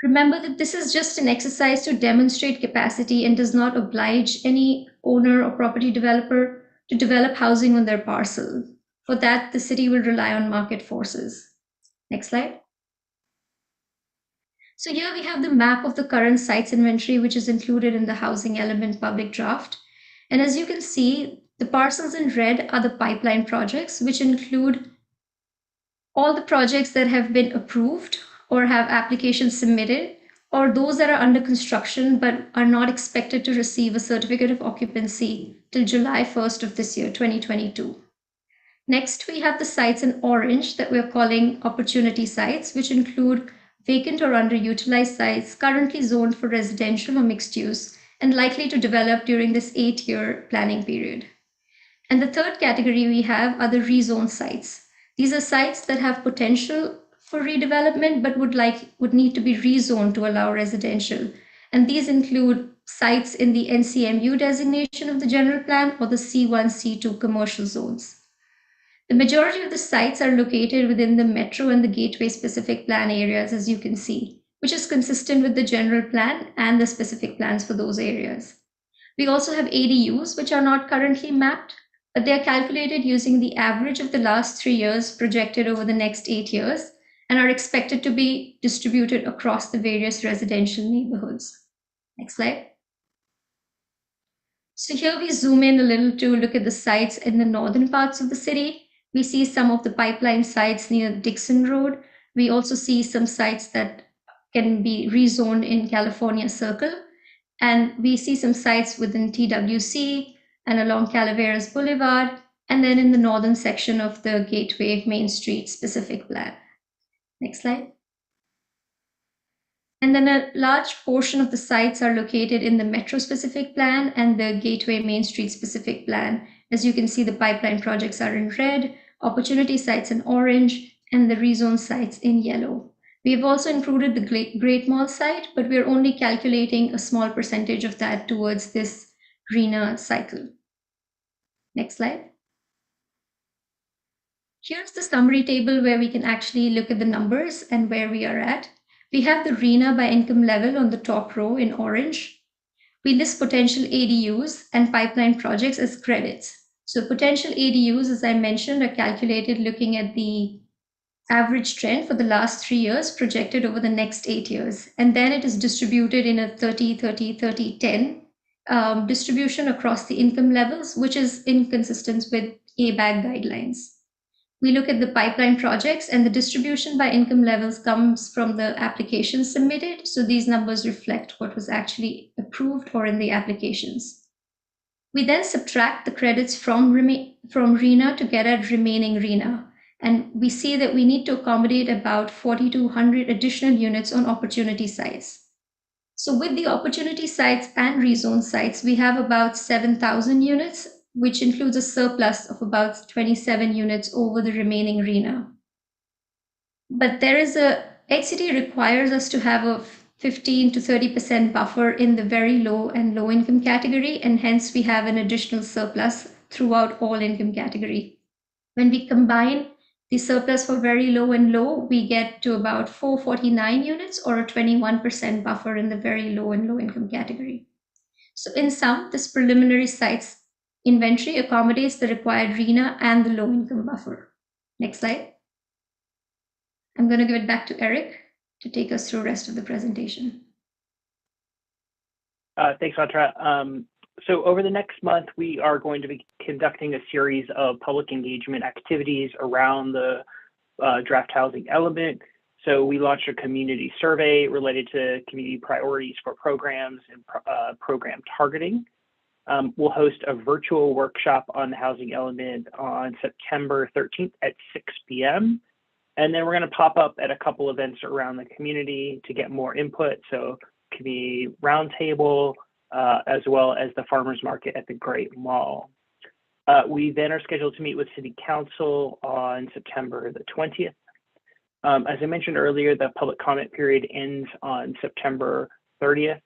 Remember that this is just an exercise to demonstrate capacity and does not oblige any owner or property developer to develop housing on their parcel. For that, the city will rely on market forces. Next slide. So here we have the map of the current sites inventory, which is included in the housing element public draft. And as you can see, the parcels in red are the pipeline projects, which include all the projects that have been approved or have applications submitted or those that are under construction but are not expected to receive a certificate of occupancy till July 1st of this year, 2022. Next, we have the sites in orange that we're calling opportunity sites, which include vacant or underutilized sites currently zoned for residential or mixed use and likely to develop during this 8-year planning period. And the third category we have are the rezone sites. These are sites that have potential for redevelopment but would need to be rezoned to allow residential. And these include sites in the NCMU designation of the general plan or the C1, C2 commercial zones. The majority of the sites are located within the metro and the gateway specific plan areas, as you can see, which is consistent with the general plan and the specific plans for those areas. We also have ADUs, which are not currently mapped, but they are calculated using the average of the last 3 years projected over the next 8 years and are expected to be distributed across the various residential neighborhoods. Next slide. So here we zoom in a little to look at the sites in the northern parts of the city. We see some of the pipeline sites near Dixon Road. We also see some sites that can be rezoned in California Circle. And we see some sites within TWC and along Calaveras Boulevard, and then in the northern section of the Gateway Main Street specific plan. Next slide. And then a large portion of the sites are located in the Metro specific plan and the Gateway Main Street specific plan. As you can see, the pipeline projects are in red, opportunity sites in orange, and the rezone sites in yellow. We have also included the Great Mall site, but we're only calculating a small percentage of that towards this RENA cycle. Next slide. Here's the summary table where we can actually look at the numbers and where we are at. We have the RENA by income level on the top row in orange. We list potential ADUs and pipeline projects as credits. So potential ADUs, as I mentioned, are calculated looking at the average trend for the last 3 years projected over the next 8 years. And then it is distributed in a 30-30-30-10 distribution across the income levels, which is inconsistent with ABAG guidelines. We look at the pipeline projects, and the distribution by income levels comes from the applications submitted. So these numbers reflect what was actually approved or in the applications. We then subtract the credits from RENA to get at remaining RENA. And we see that we need to accommodate about 4,200 additional units on opportunity sites. So with the opportunity sites and rezone sites, we have about 7,000 units, which includes a surplus of about 27 units over the remaining RENA. But there is HCD requires us to have a 15 to 30% buffer in the very low and low income category, and hence we have an additional surplus throughout all income category. When we combine the surplus for very low and low, we get to about 449 units or a 21% buffer in the very low and low income category. So in sum, this preliminary sites inventory accommodates the required RENA and the low income buffer. Next slide. I'm going to give it back to Eric to take us through the rest of the presentation. Thanks, Atra. So over the next month, we are going to be conducting a series of public engagement activities around the draft housing element. So we launched a community survey related to community priorities for programs and program targeting. We'll host a virtual workshop on the housing element on September 13th at 6 p.m. And then we're going to pop up at a couple events around the community to get more input. So community roundtable, as well as the farmers market at the Great Mall. We then are scheduled to meet with City Council on September the 20th. As I mentioned earlier, the public comment period ends on September 30th.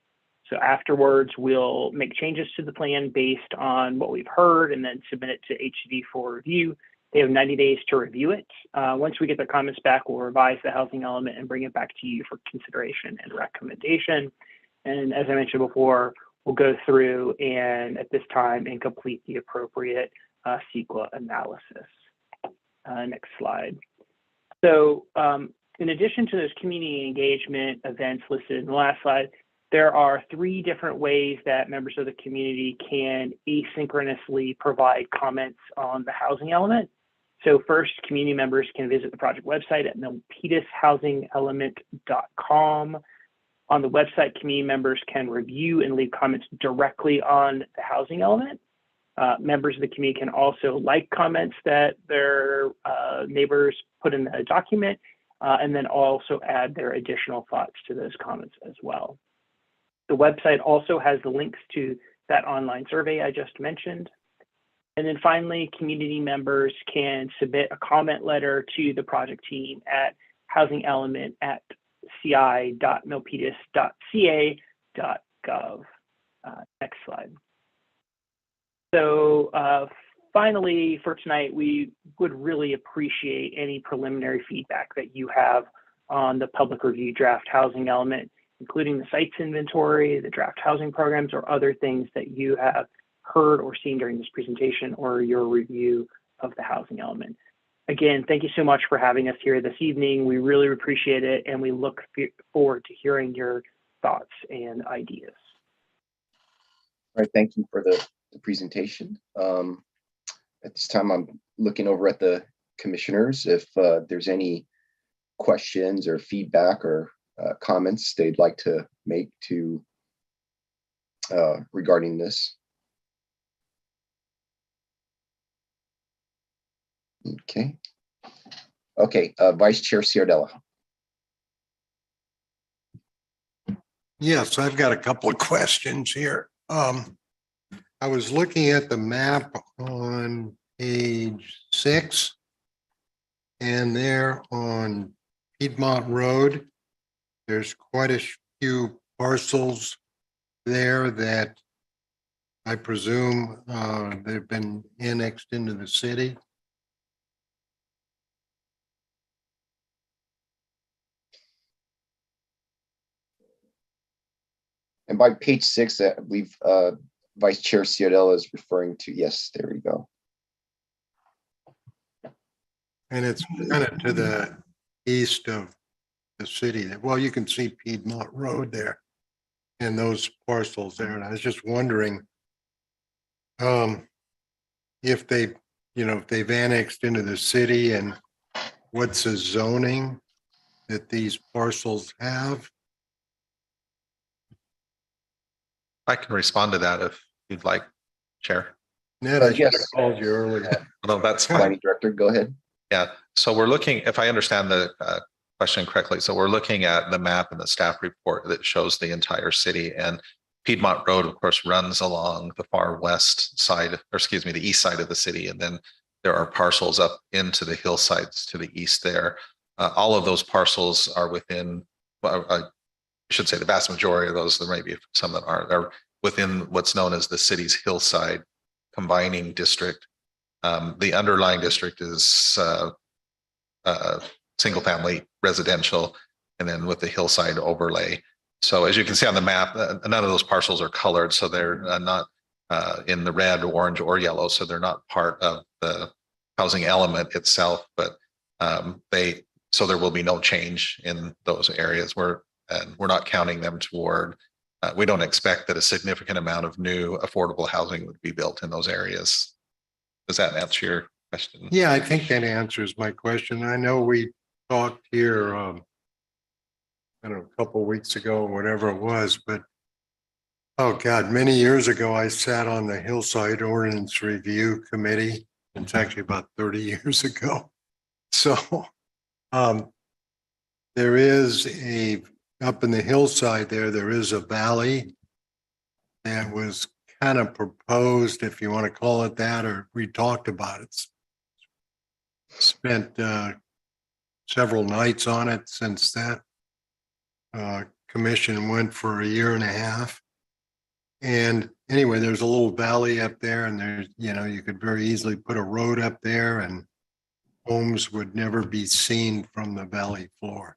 So afterwards, we'll make changes to the plan based on what we've heard and then submit it to HCD for review. They have 90 days to review it. Once we get their comments back, we'll revise the housing element and bring it back to you for consideration and recommendation. And as I mentioned before, we'll go through and at this time and complete the appropriate CEQA analysis. Next slide. So in addition to those community engagement events listed in the last slide, there are 3 different ways that members of the community can asynchronously provide comments on the housing element. So first, community members can visit the project website at milpitashousingelement.com. On the website, community members can review and leave comments directly on the housing element. Members of the community can also like comments that their neighbors put in the document, and then also add their additional thoughts to those comments as well. The website also has the links to that online survey I just mentioned. And then finally, community members can submit a comment letter to the project team at housingelement@ci.milpitas.ca.gov. Next slide. So finally, for tonight, we would really appreciate any preliminary feedback that you have on the public review draft housing element, including the sites inventory, the draft housing programs, or other things that you have heard or seen during this presentation or your review of the housing element. Again, thank you so much for having us here this evening. We really appreciate it, and we look forward to hearing your thoughts and ideas. All right, thank you for the presentation. At this time, I'm looking over at the commissioners if there's any questions or feedback or comments they'd like to make to regarding this. Okay, Vice Chair Ciardella. Yes, I've got a couple of questions here. I was looking at the map on page 6, and there on Piedmont Road, there's quite a few parcels there that I presume they've been annexed into the city. And by page 6, I believe Vice Chair Ciardella is referring to, yes, there we go. And it's kind of to the east of the city. Well, you can see Piedmont Road there and those parcels there. And I was just wondering if they, if they've annexed into the city and what's the zoning that these parcels have. I can respond to that if you'd like, Chair. Ned, I should have Yes. called you earlier. No, that's fine. Planning Director, go ahead. Yeah, so we're looking, if I understand the question correctly, so we're looking at the map and the staff report that shows the entire city, and Piedmont Road, of course, runs along the far west side, or excuse me, the east side of the city, and then there are parcels up into the hillsides to the east there. All of those parcels are within, well, I should say the vast majority of those, there may be some that aren't, are within what's known as the city's hillside combining district. The underlying district is single family residential, and then with the hillside overlay. So as you can see on the map, none of those parcels are colored, so they're not in the red, orange, or yellow, so they're not part of the housing element itself, but so there will be no change in those areas. We're not counting them toward, we don't expect that a significant amount of new affordable housing would be built in those areas. Does that answer your question? Yeah, I think that answers my question. I know we talked here, I don't know, a couple of weeks ago, or whatever it was, but oh God, many years ago, I sat on the Hillside Ordinance Review Committee. It's actually about 30 years ago. So there is up in the hillside there is a valley that was kind of proposed, if you want to call it that, or we talked about it. Spent several nights on it since that commission went for a year and a half. And anyway, there's a little valley up there, and there's, you could very easily put a road up there and homes would never be seen from the valley floor.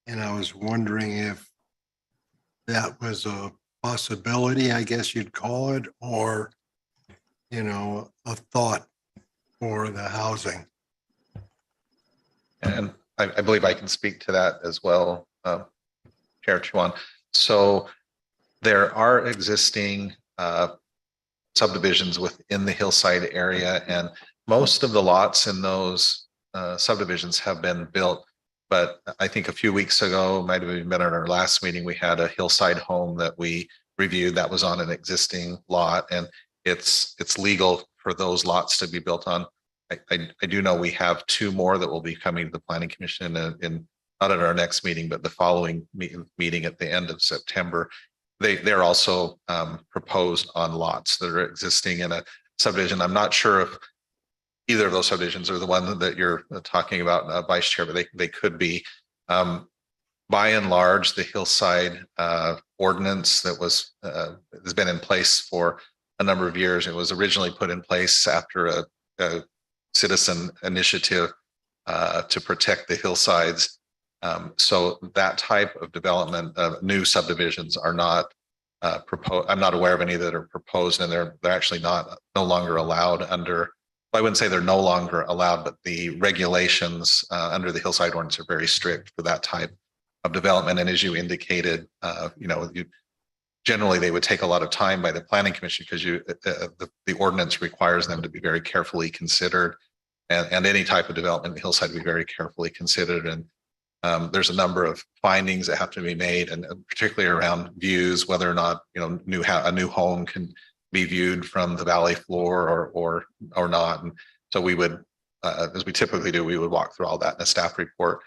And I was wondering if that was a possibility, I guess you'd call it, or, a thought for the housing. And I believe I can speak to that as well, Chair Chuan. So there are existing subdivisions within the hillside area, and most of the lots in those subdivisions have been built But I think a few weeks ago, might have even been at our last meeting, we had a Hillside home that we reviewed that was on an existing lot, and it's legal for those lots to be built on. I do know we have two more that will be coming to the Planning Commission in not at our next meeting, but the following meeting at the end of September. They're also proposed on lots that are existing in a subdivision. I'm not sure if either of those subdivisions are the one that you're talking about, Vice Chair, but they could be. By and large, the Hillside ordinance that has been in place for a number of years. It was originally put in place after a citizen initiative to protect the hillsides. So that type of development, new subdivisions are not proposed. I'm not aware of any that are proposed, and they're actually no longer allowed under. I wouldn't say they're no longer allowed, but the regulations under the Hillside ordinance are very strict for that type of development. And as you indicated, generally they would take a lot of time by the Planning Commission because the ordinance requires them to be very carefully considered, and any type of development in Hillside be very carefully considered. And there's a number of findings that have to be made, and particularly around views, whether or not a new home can be viewed from the valley floor or not. And so we would, as we typically do, we would walk through all that in a staff report.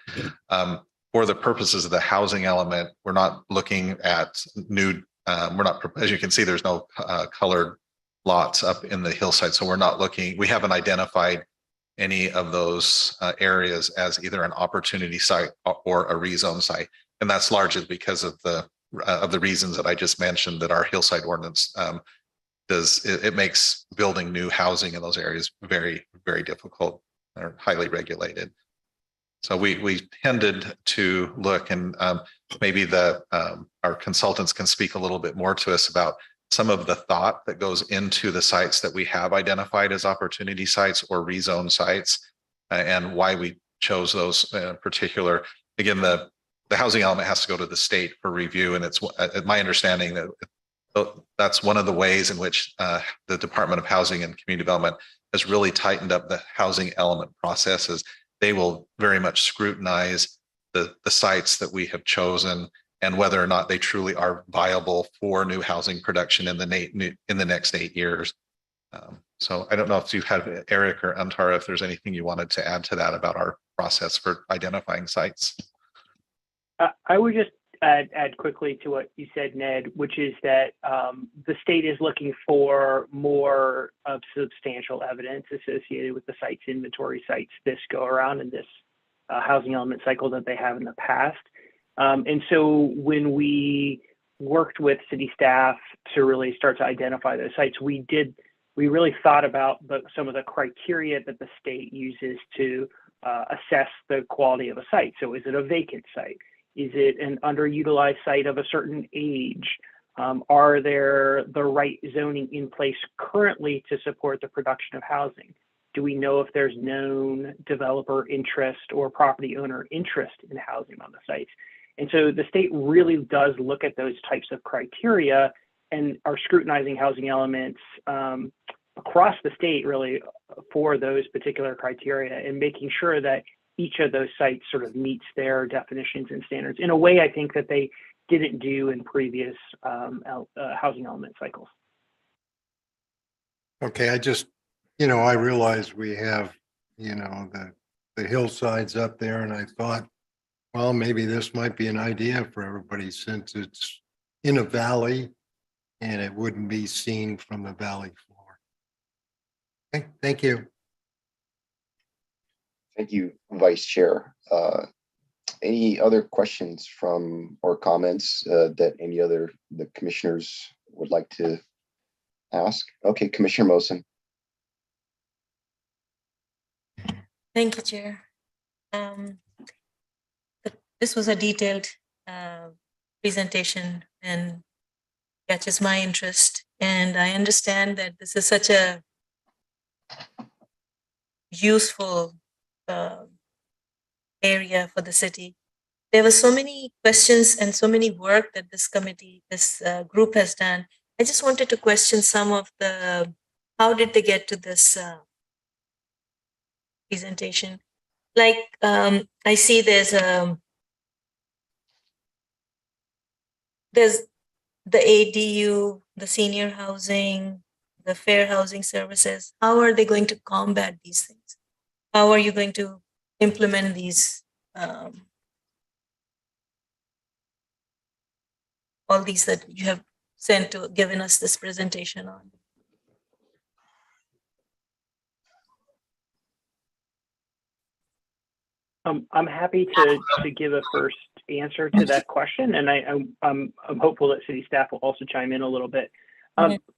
For the purposes of the housing element, we're not looking at new. We're not, as you can see, there's no colored lots up in the hillside, so we're not looking. We haven't identified any of those areas as either an opportunity site or a rezone site, and that's largely because of the reasons that I just mentioned. That our Hillside ordinance it makes building new housing in those areas very, very difficult or highly regulated. So we tended to look, and maybe our consultants can speak a little bit more to us about some of the thought that goes into the sites that we have identified as opportunity sites or rezone sites, and why we chose those in particular. Again, the housing element has to go to the state for review, and it's my understanding that that's one of the ways in which the Department of Housing and Community Development has really tightened up the housing element processes. They will very much scrutinize the sites that we have chosen and whether or not they truly are viable for new housing production in the next 8 years. So I don't know if you have, Eric or Antara, if there's anything you wanted to add to that about our process for identifying sites. I would just add quickly to what you said, Ned, which is that the state is looking for more substantial evidence associated with the sites inventory sites this go around in this housing element cycle that they have in the past. And so when we worked with city staff to really start to identify those sites, we really thought about some of the criteria that the state uses to assess the quality of a site. So is it a vacant site? Is it an underutilized site of a certain age? Are there the right zoning in place currently to support the production of housing? Do we know if there's known developer interest or property owner interest in housing on the sites? And so the state really does look at those types of criteria and are scrutinizing housing elements across the state really for those particular criteria, and making sure that each of those sites sort of meets their definitions and standards in a way I think that they didn't do in previous housing element cycles. Okay, I realize we have, the hillsides up there, and I thought, well, maybe this might be an idea for everybody since it's in a valley and it wouldn't be seen from the valley floor. Okay, thank you. Thank you, Vice Chair. Any other questions or comments that the commissioners would like to ask? Okay, Commissioner Mosen. Thank you, Chair. This was a detailed presentation and catches my interest. And I understand that this is such a useful area for the city. There were so many questions and so many work that this group has done. I just wanted to question some of how did they get to this presentation? like I see there's the ADU, the senior housing, the fair housing services. How are they going to combat these things? How are you going to implement these, all these that you have given us this presentation on? I'm happy to give a first answer to that question, and I'm hopeful that city staff will also chime in a little bit.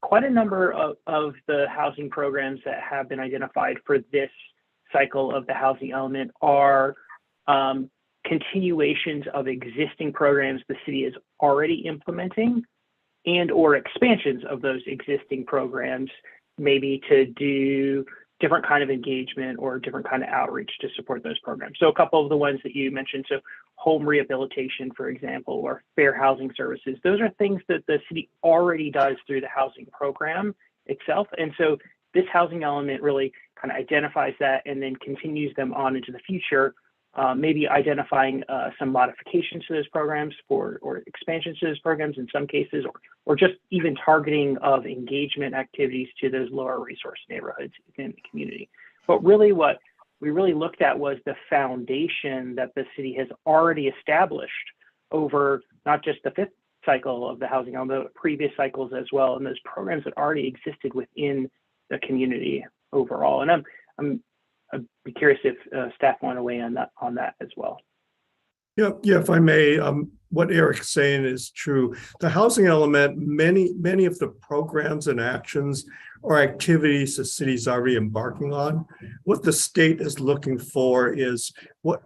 Quite a number of the housing programs that have been identified for this cycle of the housing element are continuations of existing programs the city is already implementing, and or expansions of those existing programs, maybe to do different kind of engagement or different kind of outreach to support those programs. So a couple of the ones that you mentioned, so home rehabilitation, for example, or fair housing services, those are things that the city already does through the housing program itself. And so this housing element really kind of identifies that and then continues them on into the future, maybe identifying some modifications to those programs or expansions to those programs in some cases, or just even targeting of engagement activities to those lower resource neighborhoods in the community. But really what we really looked at was the foundation that the city has already established over not just the fifth cycle of the housing element, but previous cycles as well, and those programs that already existed within the community overall. And I'd be curious if staff want to weigh in on that as well. Yeah, if I may, what Eric's saying is true. The housing element, many of the programs and actions or activities the city's already embarking on. What the state is looking for is what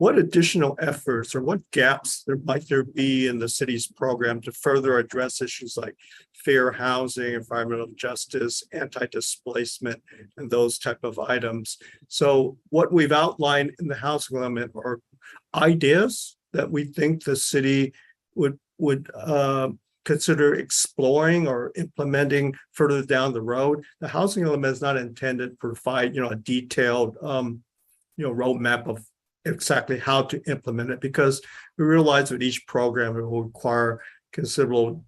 additional efforts or what gaps might there be in the city's program to further address issues like fair housing, environmental justice, anti-displacement, and those type of items. So what we've outlined in the housing element are ideas that we think the city would consider exploring or implementing further down the road. The housing element is not intended to provide, a detailed, roadmap of exactly how to implement it, because we realize that each program will require considerable,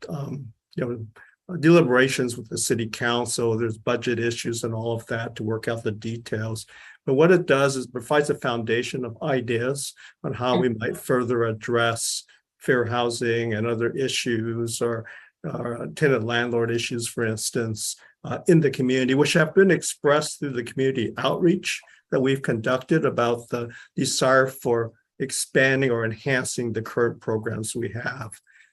deliberations with the city council. There's budget issues and all of that to work out the details. But what it does is provides a foundation of ideas on how we might further address fair housing and other issues or tenant landlord issues, for instance, in the community, which have been expressed through the community outreach that we've conducted about the desire for expanding or enhancing the current programs we have.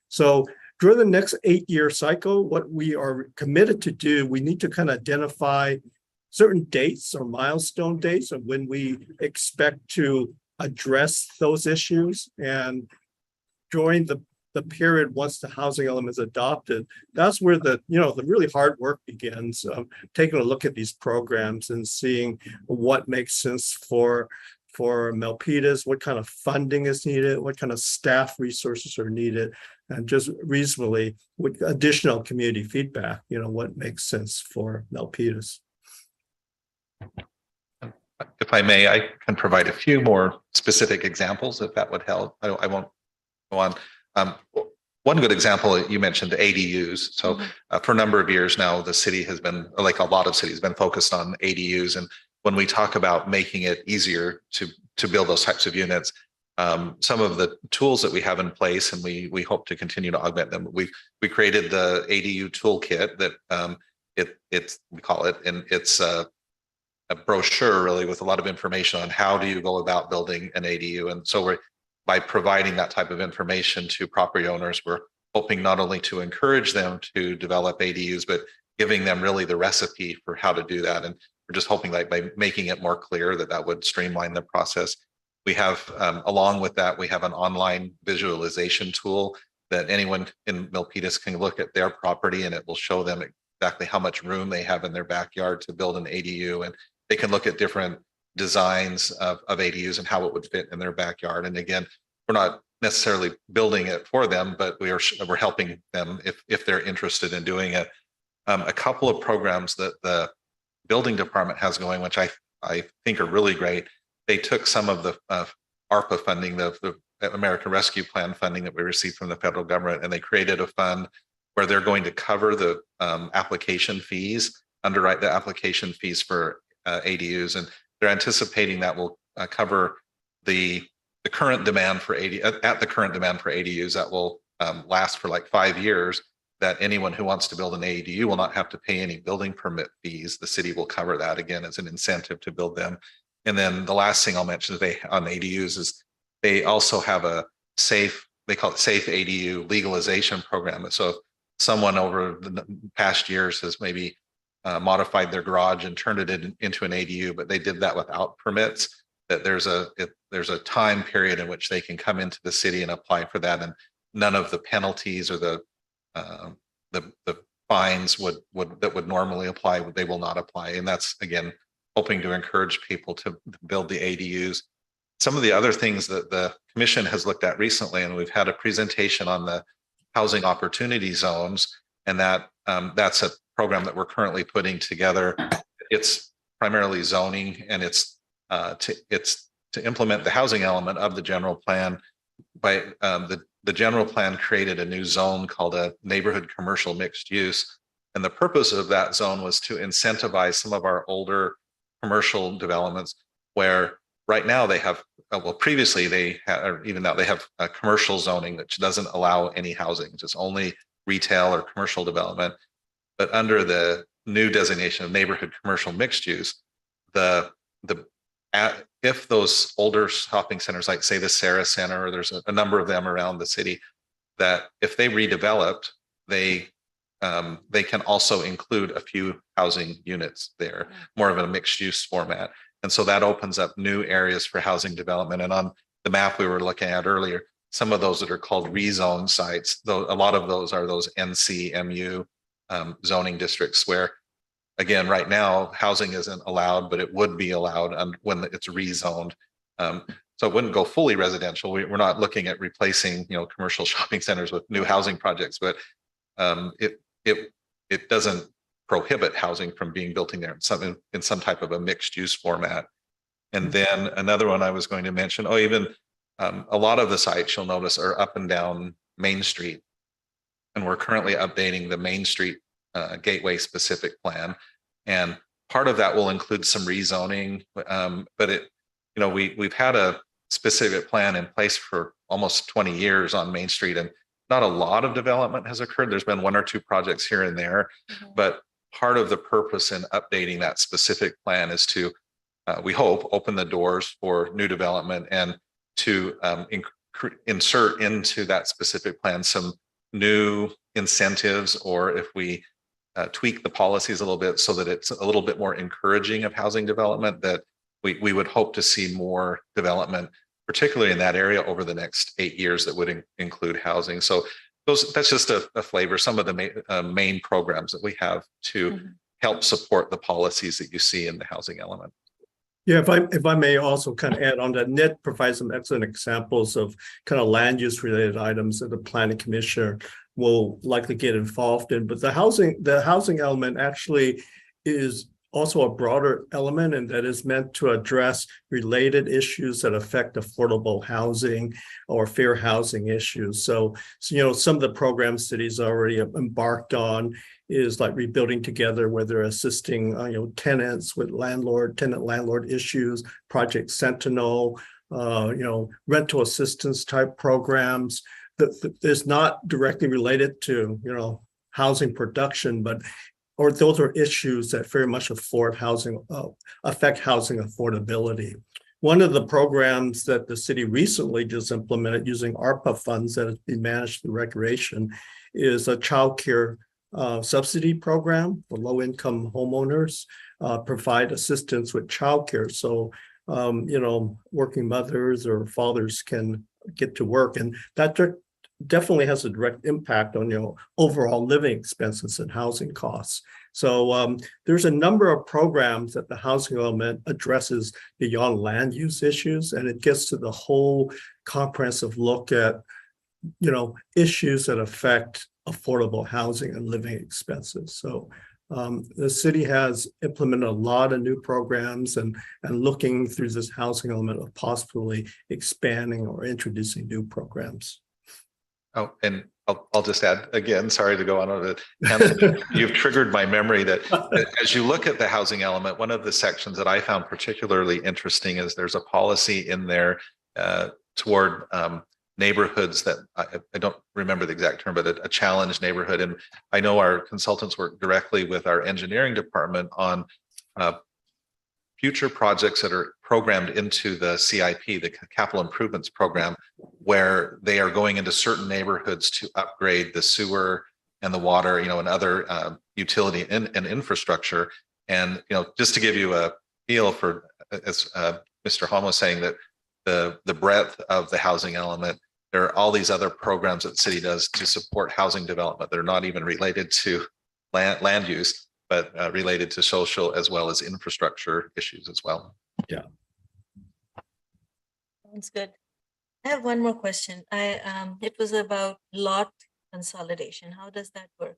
So during the next 8-year cycle, what we are committed to do, we need to kind of identify certain dates or milestone dates of when we expect to address those issues. And during the period once the housing element is adopted, that's where the really hard work begins, taking a look at these programs and seeing what makes sense for Milpitas, what kind of funding is needed, what kind of staff resources are needed, and just reasonably with additional community feedback, what makes sense for Milpitas. If I may, I can provide a few more specific examples if that would help. I won't go on. One good example, you mentioned the ADUs. So for a number of years now, the city has been, like a lot of cities, been focused on ADUs. And when we talk about making it easier to build those types of units, some of the tools that we have in place, and we hope to continue to augment them. We created the ADU Toolkit that we call it, and it's a brochure really with a lot of information on how do you go about building an ADU. And so by providing that type of information to property owners, we're hoping not only to encourage them to develop ADUs, but giving them really the recipe for how to do that. And we're just hoping that by making it more clear that would streamline the process. We have, along with that, we have an online visualization tool that anyone in Milpitas can look at their property, and it will show them exactly how much room they have in their backyard to build an ADU. And they can look at different designs of ADUs and how it would fit in their backyard. And again, we're not necessarily building it for them, but we're helping them if they're interested in doing it. A couple of programs that the building department has going, which I think are really great. they took some of the ARPA funding, the American Rescue Plan funding that we received from the federal government, and they created a fund where they're going to cover the application fees, underwrite the application fees for ADUs, and they're anticipating that will cover the current demand for the current demand for ADUs that will last for like 5 years. That anyone who wants to build an ADU will not have to pay any building permit fees. The city will cover that again as an incentive to build them. And then the last thing I'll mention on ADUs is they also have a they call it safe ADU legalization program. So if someone over the past years has maybe modified their garage and turned it into an ADU, but they did that without permits, that there's a time period in which they can come into the city and apply for that, and none of the penalties or the fines that would normally apply, they will not apply. And that's, again, hoping to encourage people to build the ADUs. Some of the other things that the commission has looked at recently, and we've had a presentation on the housing opportunity zones, and that's a program that we're currently putting together. It's primarily zoning, and it's to implement the housing element of the general plan. By the general plan created a new zone called a neighborhood commercial mixed use, and the purpose of that zone was to incentivize some of our older commercial developments where right now they have, well, previously they had, or even now they have a commercial zoning which doesn't allow any housing, just only retail or commercial development. But under the new designation of neighborhood commercial mixed use, if those older shopping centers, like say the Sarah Center, or there's a number of them around the city, that if they redeveloped, they can also include a few housing units there, more of a mixed use format. And so that opens up new areas for housing development. And on the map we were looking at earlier, some of those that are called rezone sites, though a lot of those are those NCMU zoning districts where, again, right now housing isn't allowed, but it would be allowed when it's rezoned. So it wouldn't go fully residential. We're not looking at replacing, commercial shopping centers with new housing projects, but it doesn't prohibit housing from being built in there in some type of a mixed use format. And then another one I was going to mention, even a lot of the sites you'll notice are up and down Main Street. And we're currently updating the Main Street gateway specific plan. And part of that will include some rezoning, but we've had a specific plan in place for almost 20 years on Main Street, and not a lot of development has occurred. There's been 1 or 2 projects here and there, but part of the purpose in updating that specific plan is to, we hope, open the doors for new development and to insert into that specific plan some new incentives, or if we tweak the policies a little bit so that it's a little bit more encouraging of housing development, that we would hope to see more development, particularly in that area over the next 8 years, that would include housing. So that's just a flavor, some of the main programs that we have to help support the policies that you see in the housing element. Yeah, if I may also kind of add on that, Ned provides some excellent examples of kind of land use related items that the planning commissioner will likely get involved in. But the housing element actually is also a broader element, and that is meant to address related issues that affect affordable housing or fair housing issues. So some of the programs cities already embarked on is like Rebuilding Together, where they're assisting tenants with tenant-landlord issues, Project Sentinel, rental assistance type programs that is not directly related to housing production, or those are issues that very much affect housing affordability. One of the programs that the city recently just implemented using ARPA funds that has been managed through recreation is a child care subsidy program for low-income homeowners, provide assistance with childcare. So, working mothers or fathers can get to work, and that definitely has a direct impact on overall living expenses and housing costs. So there's a number of programs that the housing element addresses beyond land use issues, and it gets to the whole comprehensive look at issues that affect affordable housing and living expenses. So The city has implemented a lot of new programs and looking through this housing element of possibly expanding or introducing new programs. Oh, and I'll just add again, sorry to go on it. You've triggered my memory that as you look at the housing element, one of the sections that I found particularly interesting is there's a policy in there toward neighborhoods that I don't remember the exact term, but a challenged neighborhood. And I know our consultants work directly with our engineering department on future projects that are programmed into the CIP, the capital improvements program, where they are going into certain neighborhoods to upgrade the sewer and the water, and other utility and infrastructure. And, just to give you a feel for, as Mr. Hom was saying, that the breadth of the housing element, there are all these other programs that the city does to support housing development that are not even related to land use, but related to social as well as infrastructure issues as well. Yeah. Sounds good. I have one more question. It was about lot consolidation. How does that work?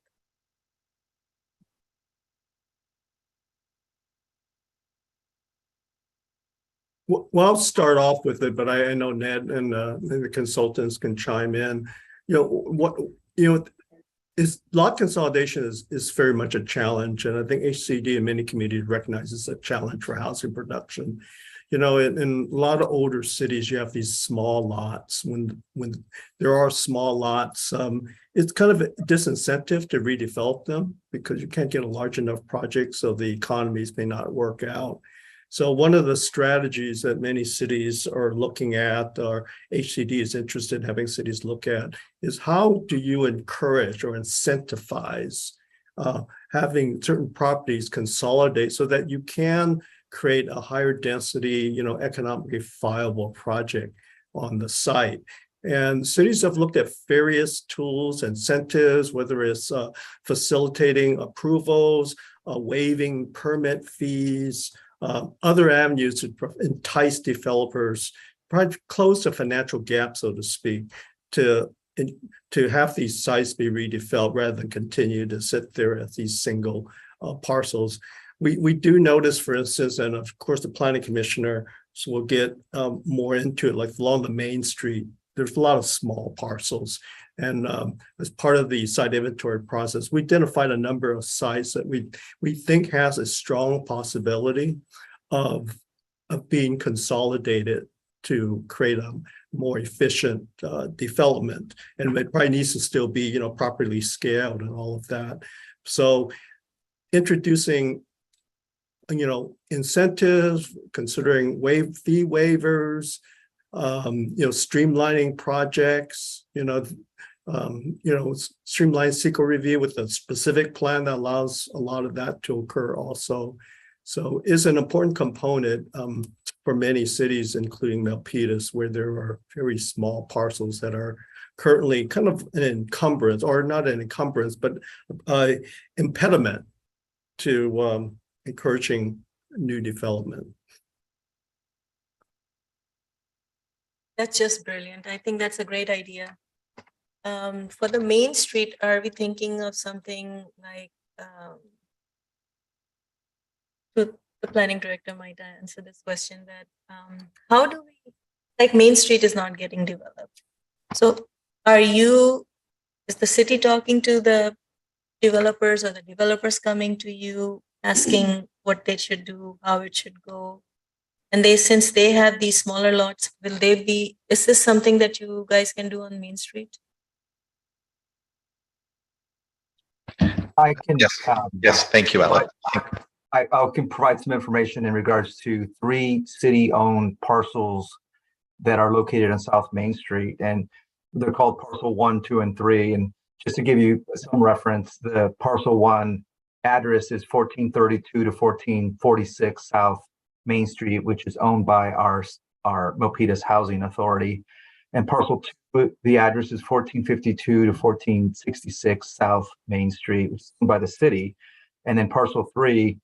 Well, I'll start off with it, but I know Ned and the consultants can chime in. Is lot consolidation is very much a challenge, and I think HCD in many communities recognizes a challenge for housing production. In a lot of older cities, you have these small lots. When there are small lots, it's kind of a disincentive to redevelop them because you can't get a large enough project, so the economies may not work out. So one of the strategies that many cities are looking at, or HCD is interested in having cities look at, is how do you encourage or incentivize having certain properties consolidate so that you can create a higher density, economically viable project on the site. And cities have looked at various tools, incentives, whether it's facilitating approvals, waiving permit fees, other avenues to entice developers, close the financial gap, so to speak, to have these sites be redeveloped rather than continue to sit there as these single parcels. We do notice, for instance, and of course the planning commissioner will get more into it, like along the main street, there's a lot of small parcels. And as part of the site inventory process, we identified a number of sites that we think has a strong possibility of being consolidated to create a more efficient development. And it probably needs to still be, properly scaled and all of that. So introducing, incentives, considering fee waivers, streamlining projects, streamline secret review with a specific plan that allows a lot of that to occur also. So is an important component for many cities, including Milpitas, where there are very small parcels that are currently kind of an encumbrance, or not an encumbrance, but impediment to encouraging new development. That's just brilliant. I think that's a great idea. For the main street, are we thinking of something like, the planning director might answer this question, that how do we, like Main Street is not getting developed. So is the city talking to the developers, or the developers coming to you asking what they should do, how it should go? And since they have these smaller lots, is this something that you guys can do on Main Street? I can. Yes, thank you, Alex. I can provide some information in regards to 3 city-owned parcels that are located on South Main Street, and they're called Parcel 1, 2, and 3. And just to give you some reference, the Parcel 1 address is 1432 to 1446 South Main Street, which is owned by our Milpitas Housing Authority. And Parcel 2, the address is 1452 to 1466 South Main Street, which is owned by the city. And then Parcel 3,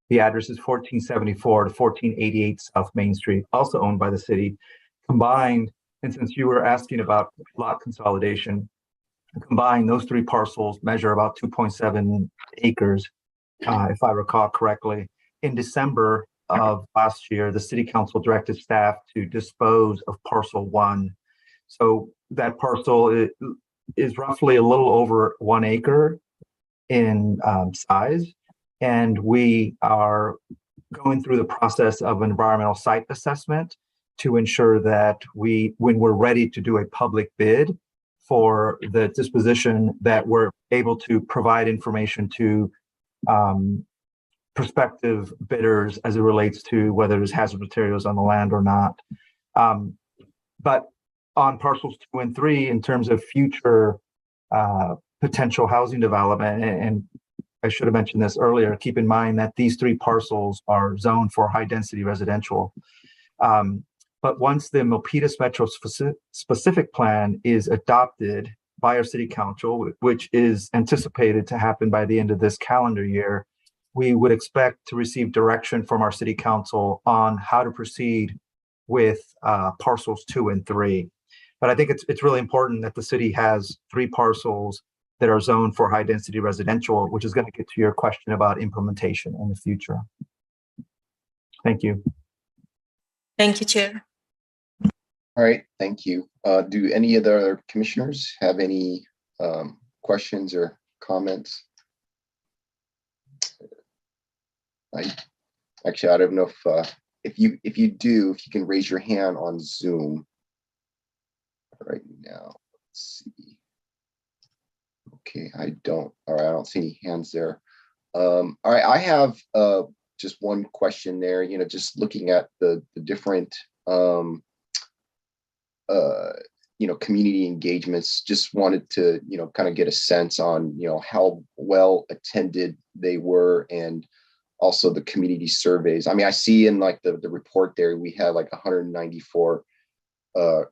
the address is 1474 to 1488 South Main Street, also owned by the city. Combined, and since you were asking about lot consolidation, combined, those 3 parcels measure about 2.7 acres. if I recall correctly. In December of last year, the city council directed staff to dispose of parcel 1. So that parcel is roughly a little over 1 acre in size. And we are going through the process of environmental site assessment to ensure that when we're ready to do a public bid for the disposition, that we're able to provide information to prospective bidders as it relates to whether there's hazard materials on the land or not. But on parcels 2 and 3, in terms of future potential housing development, and I should have mentioned this earlier, keep in mind that these 3 parcels are zoned for high density residential. But once the Milpitas Metro specific plan is adopted by our city council, which is anticipated to happen by the end of this calendar year, we would expect to receive direction from our city council on how to proceed with parcels 2 and 3. But I think it's really important that the city has 3 parcels that are zoned for high density residential, which is going to get to your question about implementation in the future. Thank you. Thank you, Chair. All right, thank you. Do any of the other commissioners have any questions or comments? I don't know if you can raise your hand on Zoom right now. Let's see. Okay, I don't see any hands there. All right, I have just one question there. Just looking at the different community engagements, just wanted to kind of get a sense on how well attended they were, and also the community surveys. I mean, I see in like the report there, we have like 194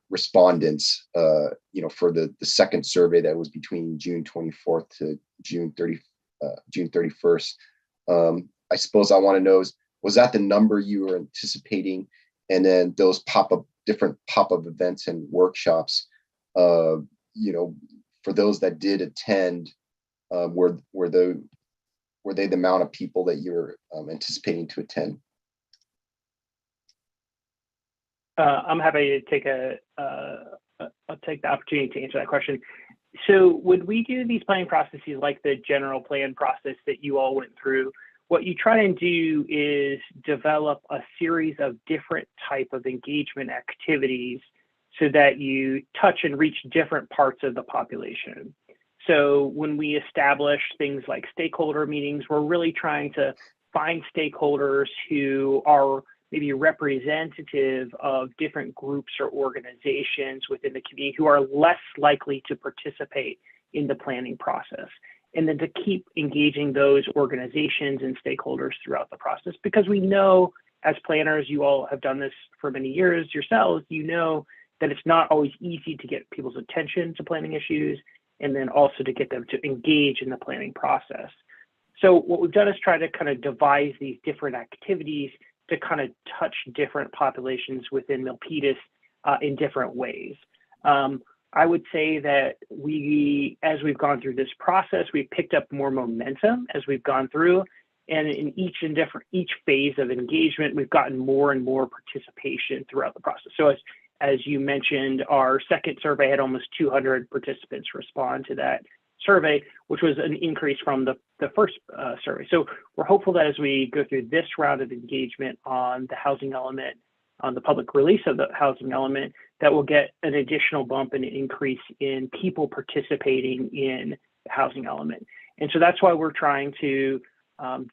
respondents, for the second survey that was between June 24th to June 31st. I suppose I want to know, was that the number you were anticipating? And then those different pop-up events and workshops, for those that did attend, were they the amount of people that you're anticipating to attend? I'm happy to I'll take the opportunity to answer that question. So when we do these planning processes, like the general plan process that you all went through, what you try and do is develop a series of different type of engagement activities so that you touch and reach different parts of the population. So when we establish things like stakeholder meetings, we're really trying to find stakeholders who are maybe representative of different groups or organizations within the community who are less likely to participate in the planning process. And then to keep engaging those organizations and stakeholders throughout the process, because we know as planners, you all have done this for many years yourselves, that it's not always easy to get people's attention to planning issues, and then also to get them to engage in the planning process. So what we've done is try to kind of devise these different activities to kind of touch different populations within Milpitas in different ways. I would say that as we've gone through this process, we've picked up more momentum as we've gone through, and in each phase of engagement, we've gotten more and more participation throughout the process. So as you mentioned, our second survey had almost 200 participants respond to that survey, which was an increase from the first survey. So we're hopeful that as we go through this round of engagement on the housing element, on the public release of the housing element, that we'll get an additional bump and an increase in people participating in the housing element. And so that's why we're trying to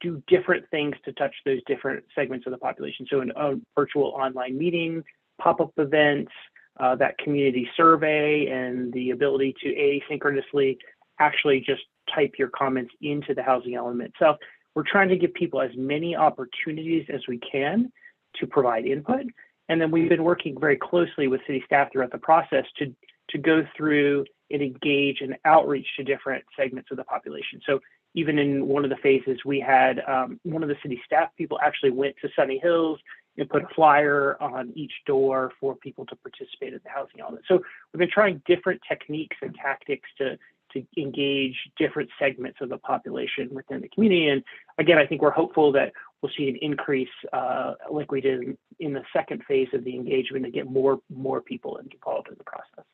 do different things to touch those different segments of the population. So a virtual online meeting, pop-up events, that community survey, and the ability to asynchronously actually just type your comments into the housing element itself. We're trying to give people as many opportunities as we can to provide input. And then we've been working very closely with city staff throughout the process to go through and engage and outreach to different segments of the population. So even in one of the phases, we had one of the city staff people actually went to Sunny Hills and put a flyer on each door for people to participate in the housing element. So we've been trying different techniques and tactics to to engage different segments of the population within the community. And again, I think we're hopeful that we'll see an increase like we did in the second phase of the engagement to get more people involved in the process.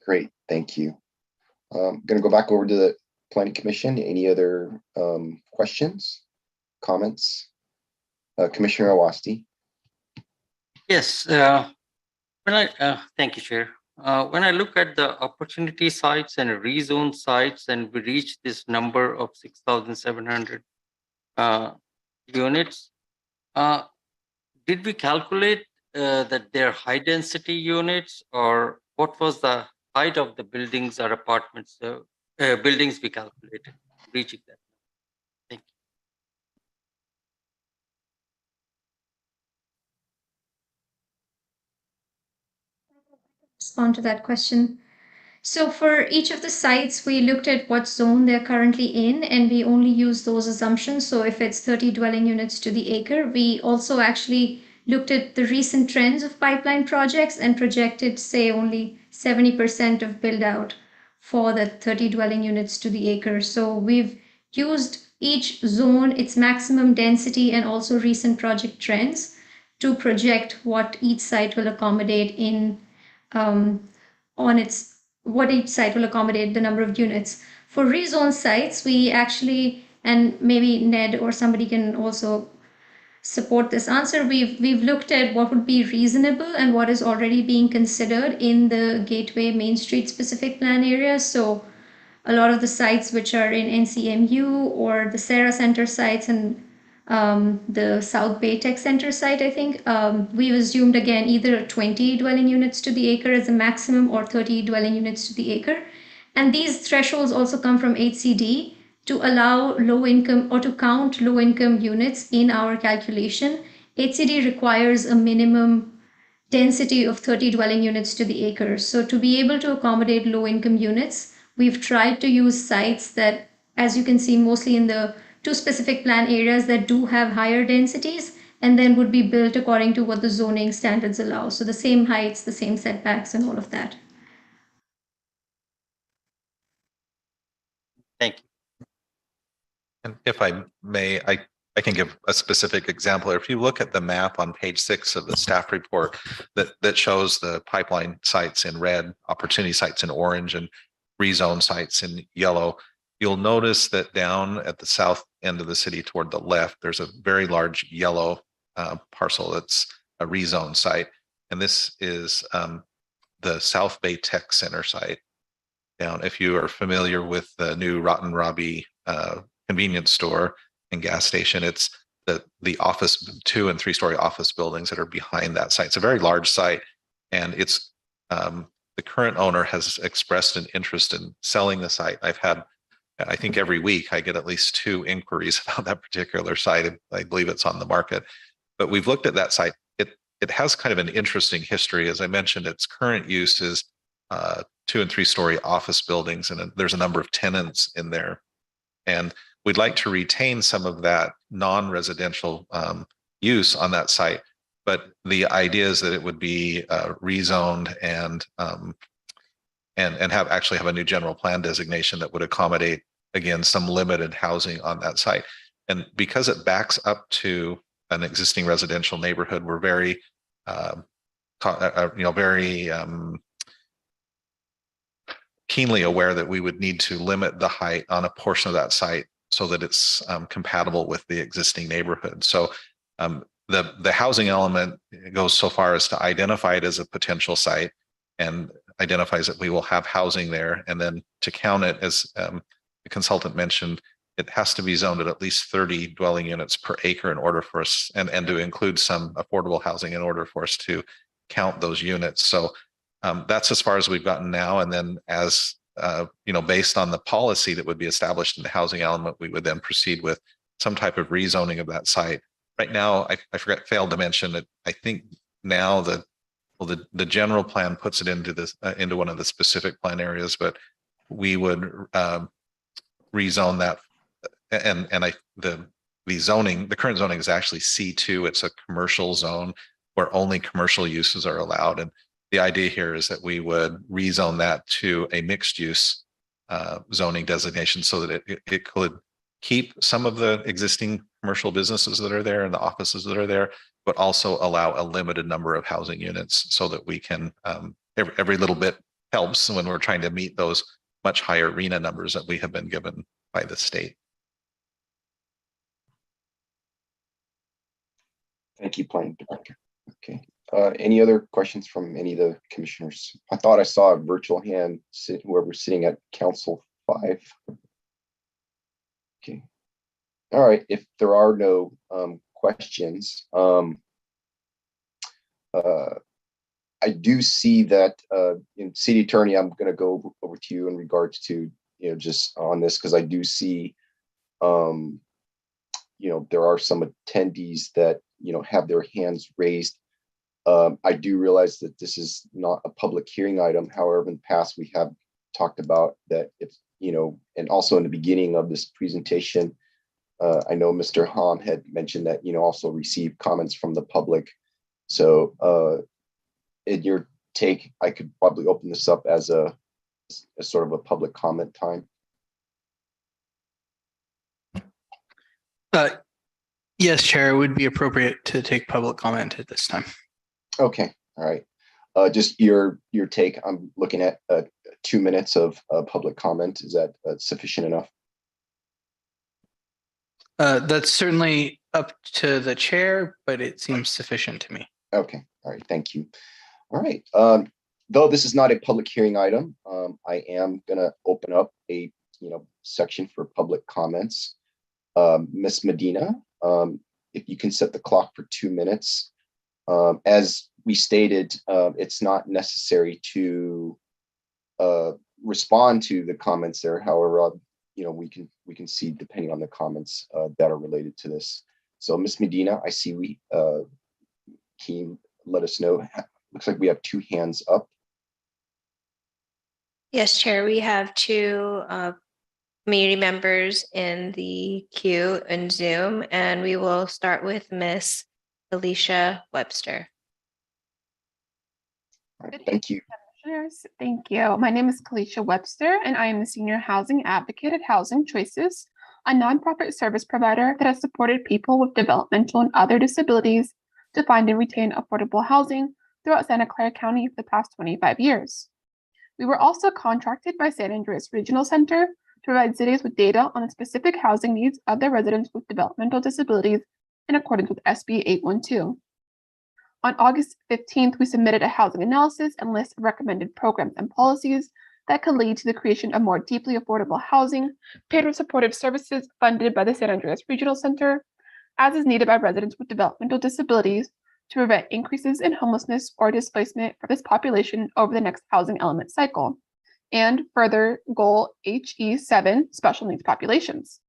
Great, thank you. I'm going to go back over to the Planning Commission. Any other questions, comments? Commissioner Awasti. Yes. Thank you, Chair. When I look at the opportunity sites and rezone sites, and we reach this number of 6,700 units, did we calculate that they're high density units, or what was the height of the buildings or apartments, buildings we calculated reaching that? Thank you. Respond to that question. So for each of the sites, we looked at what zone they're currently in, and we only use those assumptions. So if it's 30 dwelling units to the acre, we also actually looked at the recent trends of pipeline projects and projected, say, only 70% of build out for the 30 dwelling units to the acre. So we've used each zone, its maximum density, and also recent project trends to project what each site will accommodate in what each site will accommodate the number of units. For rezone sites, we actually, and maybe Ned or somebody can also support this answer, we've looked at what would be reasonable and what is already being considered in the Gateway Main Street specific plan areas. So a lot of the sites which are in NCMU or the Sarah Center sites and the South Bay Tech Center site, I think, we've assumed again either 20 dwelling units to the acre as a maximum or 30 dwelling units to the acre. And these thresholds also come from HCD to allow low income or to count low income units in our calculation. HCD requires a minimum density of 30 dwelling units to the acre. So to be able to accommodate low income units, we've tried to use sites that, as you can see, mostly in the two specific plan areas that do have higher densities and then would be built according to what the zoning standards allow. So the same heights, the same setbacks, and all of that. Thank you. And if I may, I can give a specific example. If you look at the map on page 6 of the staff report that shows the pipeline sites in red, opportunity sites in orange, and rezone sites in yellow, you'll notice that down at the south end of the city toward the left, there's a very large yellow parcel that's a rezone site. And this is the South Bay Tech Center site. Down, if you are familiar with the new Rotten Robbie convenience store and gas station, it's the office 2- and 3-story office buildings that are behind that site. It's a very large site, and it's the current owner has expressed an interest in selling the site. I've had, I think every week I get at least 2 inquiries about that particular site. I believe it's on the market, but we've looked at that site. It has kind of an interesting history. As I mentioned, its current use is 2- and 3-story office buildings, and there's a number of tenants in there. And we'd like to retain some of that non-residential use on that site. But the idea is that it would be rezoned and have a new general plan designation that would accommodate, again, some limited housing on that site. And because it backs up to an existing residential neighborhood, we're very, very keenly aware that we would need to limit the height on a portion of that site so that it's compatible with the existing neighborhood. So the housing element goes so far as to identify it as a potential site and identifies that we will have housing there. And then to count it, as the consultant mentioned, it has to be zoned at least 30 dwelling units per acre in order for us, and to include some affordable housing in order for us to count those units. So that's as far as we've gotten now. And then as based on the policy that would be established in the housing element, we would then proceed with some type of rezoning of that site. Right now, I failed to mention that I think now the general plan puts it into this into one of the specific plan areas, but we would rezone that. And the current zoning is actually C2. It's a commercial zone where only commercial uses are allowed. And the idea here is that we would rezone that to a mixed use zoning designation so that it could keep some of the existing commercial businesses that are there and the offices that are there, but also allow a limited number of housing units so that we can, every little bit helps when we're trying to meet those much higher RENA numbers that we have been given by the state. Thank you, Planning Director. Okay. Any other questions from any of the commissioners? I thought I saw a virtual hand, whoever's sitting at Council 5. Okay. All right. If there are no questions, I do see that in City Attorney, I'm going to go over to you in regards to, just on this, because I do see, there are some attendees that, have their hands raised. I do realize that this is not a public hearing item. However, in the past, we have talked about that if, and also in the beginning of this presentation, I know Mr. Hahn had mentioned that, also received comments from the public. So in your take, I could probably open this up as a sort of a public comment time. Yes, Chair, it would be appropriate to take public comment at this time. Okay, all right. Just your take. I'm looking at 2 minutes of public comment. Is that sufficient enough? That's certainly up to the chair, but it seems sufficient to me. Okay, all right, thank you. All right, though this is not a public hearing item, I am gonna open up a section for public comments. Ms. Medina, if you can set the clock for 2 minutes. As we stated, it's not necessary to respond to the comments there. However, we can see depending on the comments that are related to this. So Ms. Medina, I see can you let us know? Looks like we have 2 hands up. Yes, Chair, we have 2 community members in the queue in Zoom, and we will start with Miss Alicia Webster. All right, thank you. Commissioners, thank you. My name is Kalisha Webster, and I am the Senior Housing Advocate at Housing Choices, a nonprofit service provider that has supported people with developmental and other disabilities to find and retain affordable housing throughout Santa Clara County for the past 25 years. We were also contracted by San Andreas Regional Center to provide cities with data on the specific housing needs of their residents with developmental disabilities in accordance with SB 812. On August 15th, we submitted a housing analysis and list of recommended programs and policies that could lead to the creation of more deeply affordable housing, paired with supportive services funded by the San Andreas Regional Center, as is needed by residents with developmental disabilities to prevent increases in homelessness or displacement for this population over the next housing element cycle, and further goal HE7 special needs populations.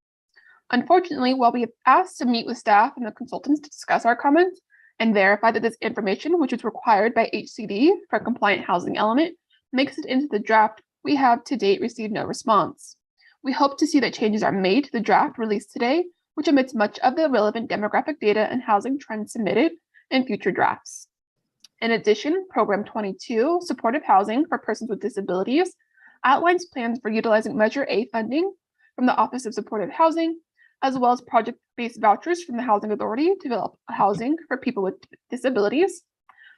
Unfortunately, while we have asked to meet with staff and the consultants to discuss our comments and verify that this information, which is required by HCD for a compliant housing element, makes it into the draft, we have to date received no response. We hope to see that changes are made to the draft released today, which omits much of the relevant demographic data and housing trends submitted in future drafts. In addition, Program 22, Supportive Housing for Persons with Disabilities, outlines plans for utilizing Measure A funding from the Office of Supportive Housing, as well as project-based vouchers from the Housing Authority to develop housing for people with disabilities.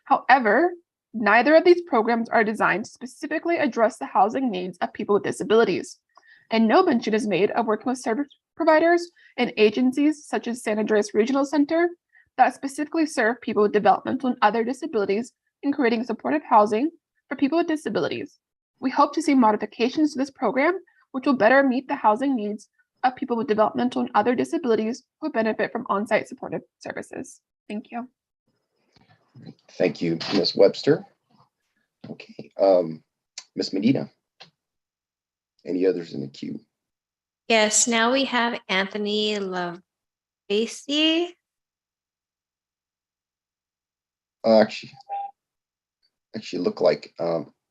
However, neither of these programs are designed to specifically address the housing needs of people with disabilities, and no mention is made of working with service providers and agencies such as San Andreas Regional Center that specifically serve people with developmental and other disabilities in creating supportive housing for people with disabilities. We hope to see modifications to this program, which will better meet the housing needs of people with developmental and other disabilities who benefit from on-site supportive services. Thank you. Thank you, Ms. Webster. Okay, Ms. Medina. Any others in the queue? Yes, now we have Anthony Lavasi. Actually look like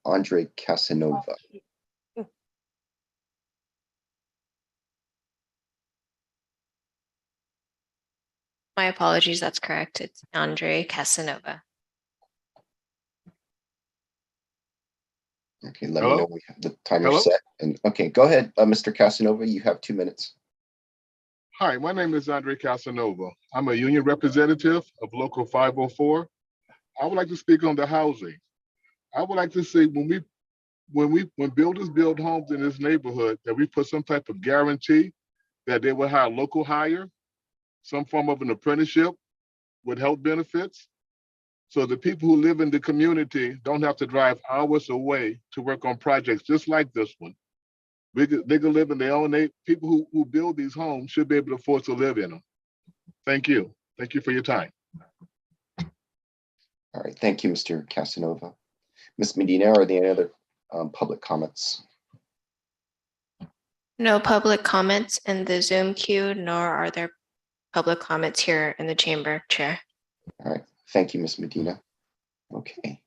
Andre Casanova. My apologies, that's correct. It's Andre Casanova. Okay, let me Hello? know when we have the timer Hello? set. And okay, go ahead, Mr. Casanova. You have 2 minutes. Hi, my name is Andre Casanova. I'm a union representative of Local 504. I would like to speak on the housing. I would like to say when builders build homes in this neighborhood, that we put some type of guarantee that they will hire local hire, some form of an apprenticeship with health benefits. So the people who live in the community don't have to drive hours away to work on projects just like this one. They can live in their own, people who build these homes should be able to afford to live in them. Thank you. Thank you for your time. All right, thank you, Mr. Casanova. Ms. Medina, are there any other public comments? No public comments in the Zoom queue, nor are there public comments here in the chamber, Chair. All right, thank you, Ms. Medina. Okay.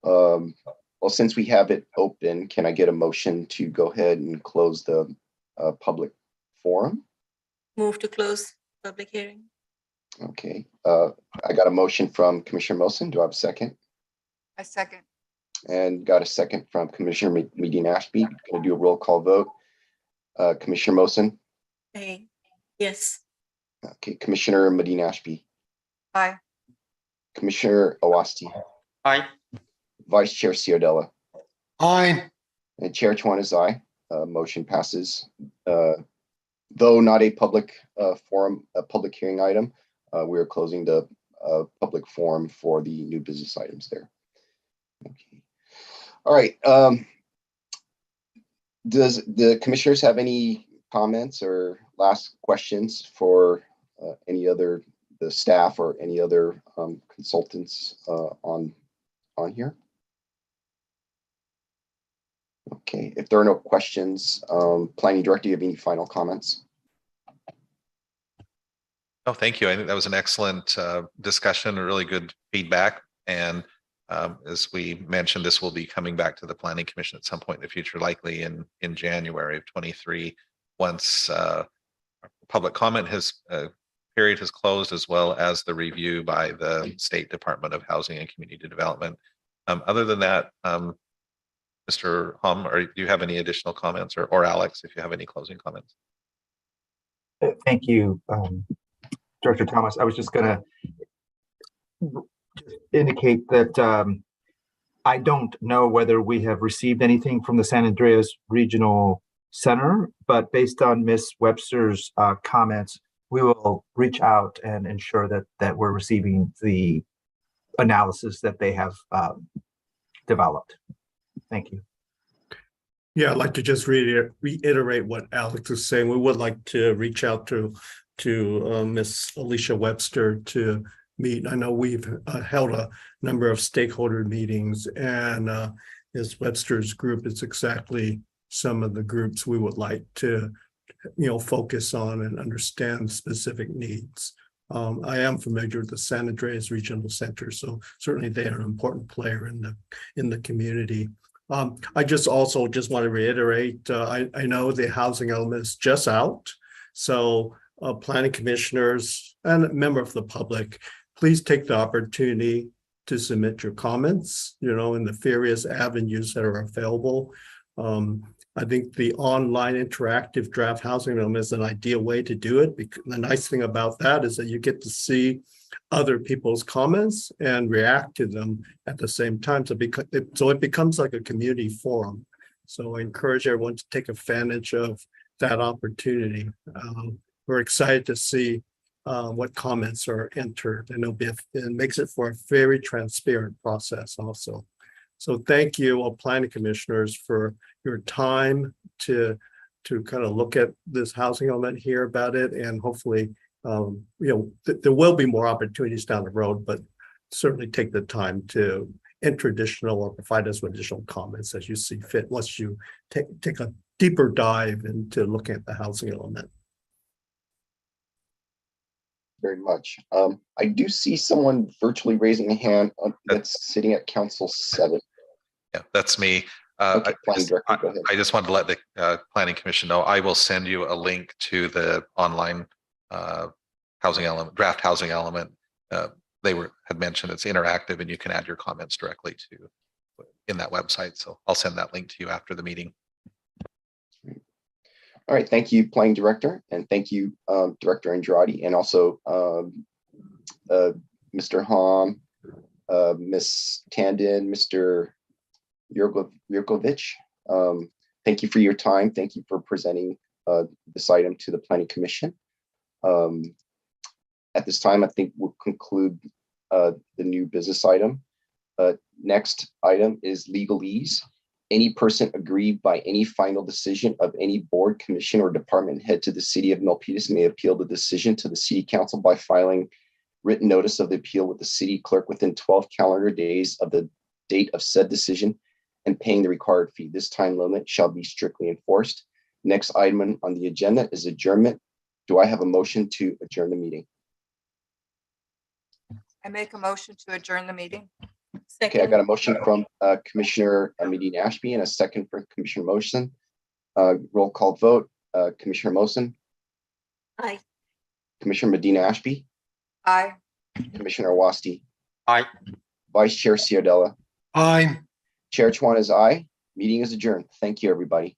Well, since we have it open, can I get a motion to go ahead and close the public forum? Move to close public hearing. Okay, I got a motion from Commissioner Wilson. Do I have a second? I second. And got a second from Commissioner Medina Ashby. Going to do a roll call vote. Commissioner Wilson. Hey, yes. Okay, Commissioner Medina Ashby. Aye. Commissioner Owasti. Aye. Vice Chair Ciardella. Aye. And Chair Chuan is aye. Motion passes. Though not a public forum, a public hearing item, we are closing the public forum for the new business items there. Okay. All right. Does the commissioners have any comments or last questions for any other the staff or any other consultants on here? Okay, if there are no questions, Planning Director, do you have any final comments? Oh, thank you. I think that was an excellent discussion, a really good feedback. And as we mentioned, this will be coming back to the Planning Commission at some point in the future, likely in January of 23, once public comment period has closed, as well as the review by the State Department of Housing and Community Development. Other than that, Mr. Hum, do you have any additional comments, or Alex, if you have any closing comments? Thank you, Director Thomas. I was just going to indicate that I don't know whether we have received anything from the San Andreas Regional Center, but based on Ms. Webster's comments, we will reach out and ensure that we're receiving the analysis that they have developed. Thank you. Yeah, I'd like to just reiterate what Alex is saying. We would like to reach out to Ms. Alicia Webster to meet. I know we've held a number of stakeholder meetings, and Ms. Webster's group is exactly some of the groups we would like to, focus on and understand specific needs. I am familiar with the San Andreas Regional Center, so certainly they are an important player in the community. I also want to reiterate, I know the housing element is just out, so planning commissioners and a member of the public, please take the opportunity to submit your comments, in the various avenues that are available. I think the online interactive draft housing element is an ideal way to do it. Because the nice thing about that is that you get to see other people's comments and react to them at the same time. So it becomes like a community forum. So I encourage everyone to take advantage of that opportunity. We're excited to see what comments are entered, and it makes it for a very transparent process also. So thank you, all planning commissioners, for your time to kind of look at this housing element, hear about it, and hopefully, there will be more opportunities down the road, but certainly take the time to enter additional or provide us with additional comments as you see fit, once you take a deeper dive into looking at the housing element. Very much. I do see someone virtually raising a hand that's sitting at Council 7. Yeah, that's me. Okay, Planning Director, go ahead. I just wanted to let the Planning Commission know, I will send you a link to the online housing element, draft housing element. They had mentioned it's interactive and you can add your comments directly to in that website. So I'll send that link to you after the meeting. All right, thank you, Planning Director, and thank you, Director Andrade, and also Mr. Hom, Ms. Tandon, Mr. Yurkovich. Thank you for your time. Thank you for presenting this item to the Planning Commission. At this time, I think we'll conclude the new business item. Next item is Legalese. Any person aggrieved by any final decision of any board, commission, or department head to the city of Milpitas may appeal the decision to the city council by filing written notice of the appeal with the city clerk within 12 calendar days of the date of said decision and paying the required fee. This time limit shall be strictly enforced. Next item on the agenda is adjournment. Do I have a motion to adjourn the meeting? I make a motion to adjourn the meeting. Okay, I got a motion from Commissioner Medina Ashby and a second for Commissioner Motion. Roll call vote. Commissioner Mosen, Aye. Commissioner Medina Ashby, Aye. Commissioner Wasti, Aye. Vice Chair Ciardella. Aye. Chair Chuan is aye. Meeting is adjourned. Thank you, everybody.